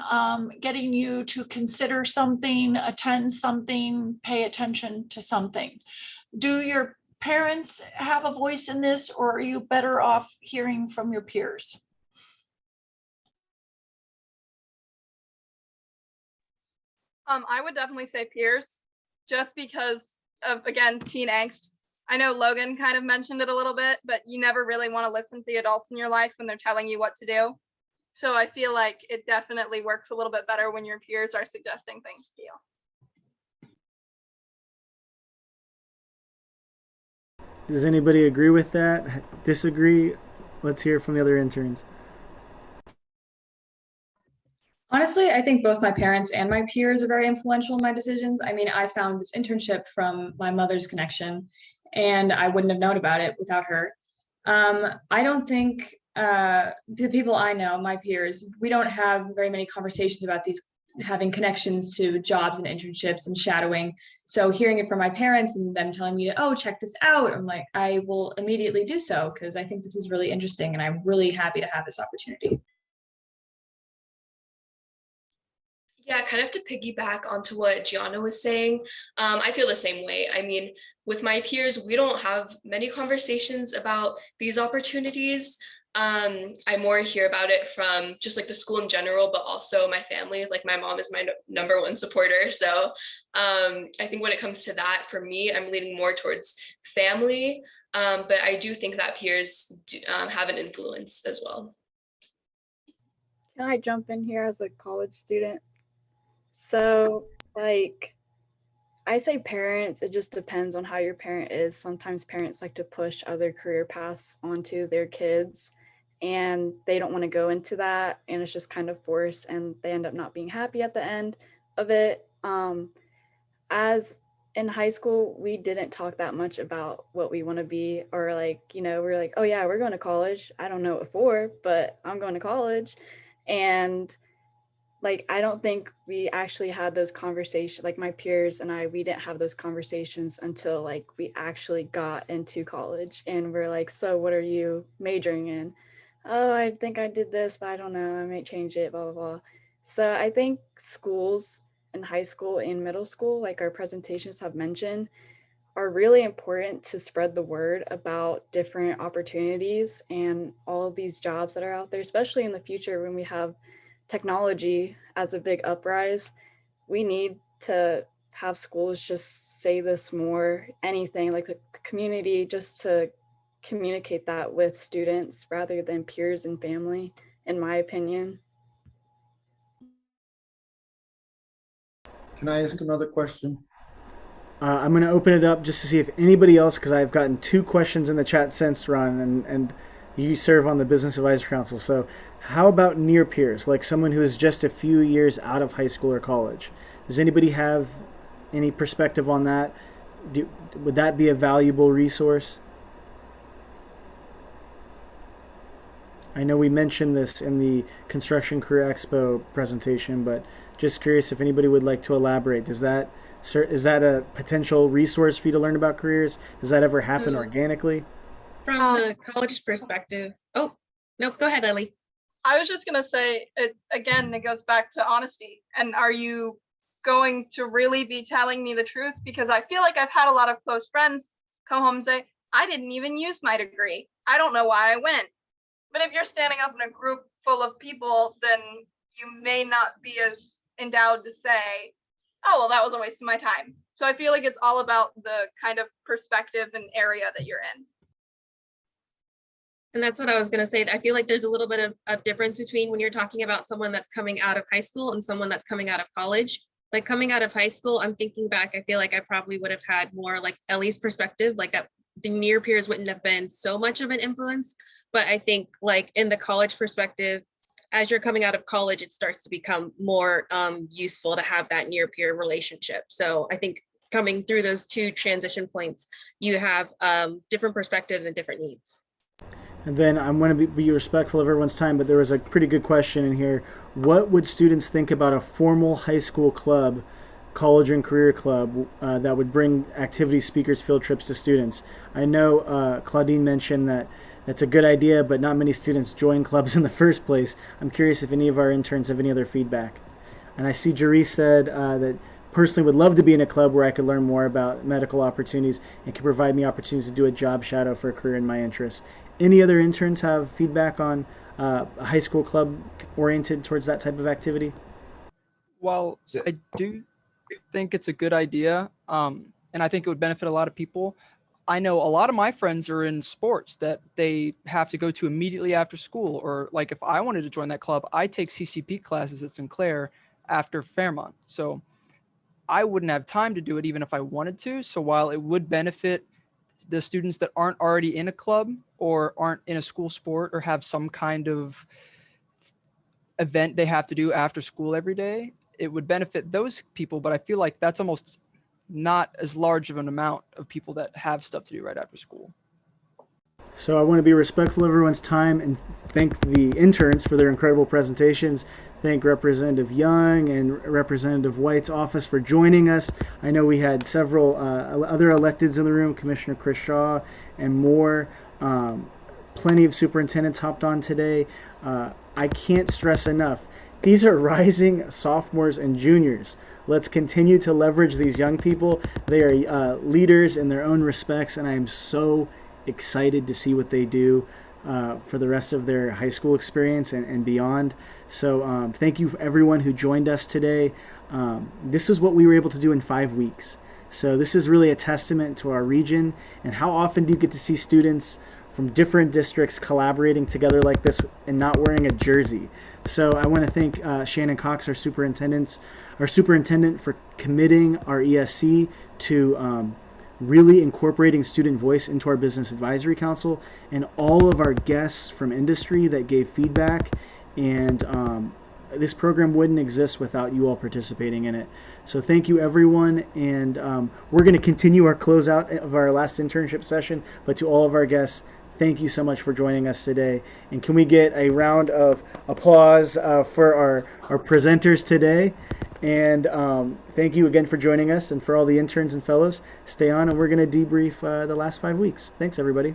getting you to consider something, attend something, pay attention to something. Do your parents have a voice in this, or are you better off hearing from your peers? I would definitely say peers, just because of, again, teen angst. I know Logan kind of mentioned it a little bit, but you never really want to listen to the adults in your life when they're telling you what to do. So I feel like it definitely works a little bit better when your peers are suggesting things to you. Does anybody agree with that? Disagree? Let's hear from the other interns. Honestly, I think both my parents and my peers are very influential in my decisions. I mean, I found this internship from my mother's connection, and I wouldn't have known about it without her. I don't think the people I know, my peers, we don't have very many conversations about these having connections to jobs and internships and shadowing. So hearing it from my parents and them telling me, oh, check this out, I'm like, I will immediately do so because I think this is really interesting and I'm really happy to have this opportunity. Yeah, kind of to piggyback onto what Gianna was saying, I feel the same way. I mean, with my peers, we don't have many conversations about these opportunities. I more hear about it from just like the school in general, but also my family. Like my mom is my number one supporter. So I think when it comes to that, for me, I'm leaning more towards family. But I do think that peers have an influence as well. Can I jump in here as a college student? So, like, I say parents, it just depends on how your parent is. Sometimes parents like to push other career paths onto their kids and they don't want to go into that. And it's just kind of forced and they end up not being happy at the end of it. As in high school, we didn't talk that much about what we want to be or like, you know, we're like, oh yeah, we're going to college. I don't know what for, but I'm going to college. And like, I don't think we actually had those conversations, like my peers and I, we didn't have those conversations until like we actually got into college and we're like, so what are you majoring in? Oh, I think I did this, but I don't know, I might change it, blah, blah, blah. So I think schools in high school and middle school, like our presentations have mentioned, are really important to spread the word about different opportunities and all of these jobs that are out there, especially in the future when we have technology as a big uprise. We need to have schools just say this more, anything like the community, just to communicate that with students rather than peers and family, in my opinion. Can I ask another question? I'm going to open it up just to see if anybody else, because I've gotten 2 questions in the chat since, Ron, and you serve on the Business Advisory Council. So how about near peers, like someone who is just a few years out of high school or college? Does anybody have any perspective on that? Would that be a valuable resource? I know we mentioned this in the Construction Career Expo presentation, but just curious if anybody would like to elaborate. Is that a potential resource for you to learn about careers? Does that ever happen organically? From the college perspective. Oh, no, go ahead, Ellie. I was just going to say, it goes back to honesty. And are you going to really be telling me the truth? Because I feel like I've had a lot of close friends come home and say, I didn't even use my degree. I don't know why I went. But if you're standing up in a group full of people, then you may not be as endowed to say, oh, well, that was a waste of my time. So I feel like it's all about the kind of perspective and area that you're in. And that's what I was going to say. I feel like there's a little bit of difference between when you're talking about someone that's coming out of high school and someone that's coming out of college. Like coming out of high school, I'm thinking back, I feel like I probably would have had more like Ellie's perspective, like that the near peers wouldn't have been so much of an influence. But I think like in the college perspective, as you're coming out of college, it starts to become more useful to have that near peer relationship. So I think coming through those 2 transition points, you have different perspectives and different needs. And then I'm going to be respectful of everyone's time, but there was a pretty good question in here. What would students think about a formal high school club, college and career club, that would bring activity speakers, field trips to students? I know Claudine mentioned that that's a good idea, but not many students join clubs in the first place. I'm curious if any of our interns have any other feedback. And I see Jeree said that personally would love to be in a club where I could learn more about medical opportunities and could provide me opportunities to do a job shadow for a career in my interests. Any other interns have feedback on a high school club oriented towards that type of activity? Well, I do think it's a good idea, and I think it would benefit a lot of people. I know a lot of my friends are in sports that they have to go to immediately after school, or like if I wanted to join that club, I take CCP classes at Sinclair after Fairmont. So I wouldn't have time to do it even if I wanted to. So while it would benefit the students that aren't already in a club or aren't in a school sport or have some kind of event they have to do after school every day, it would benefit those people. But I feel like that's almost not as large of an amount of people that have stuff to do right after school. So I want to be respectful of everyone's time and thank the interns for their incredible presentations. Thank Representative Young and Representative White's office for joining us. I know we had several other electeds in the room, Commissioner Chris Shaw and more. Plenty of superintendents hopped on today. I can't stress enough. These are rising sophomores and juniors. Let's continue to leverage these young people. They are leaders in their own respects, and I am so excited to see what they do for the rest of their high school experience and beyond. So thank you for everyone who joined us today. This is what we were able to do in 5 weeks. So this is really a testament to our region, and how often do you get to see students from different districts collaborating together like this and not wearing a jersey. So I want to thank Shannon Cox, our superintendent, for committing our ESC to really incorporating student voice into our Business Advisory Council, and all of our guests from industry that gave feedback. And this program wouldn't exist without you all participating in it. So thank you, everyone. And we're going to continue our closeout of our last internship session. But to all of our guests, thank you so much for joining us today. And can we get a round of applause for our presenters today? And thank you again for joining us. And for all the interns and fellows, stay on, and we're going to debrief the last 5 weeks. Thanks, everybody.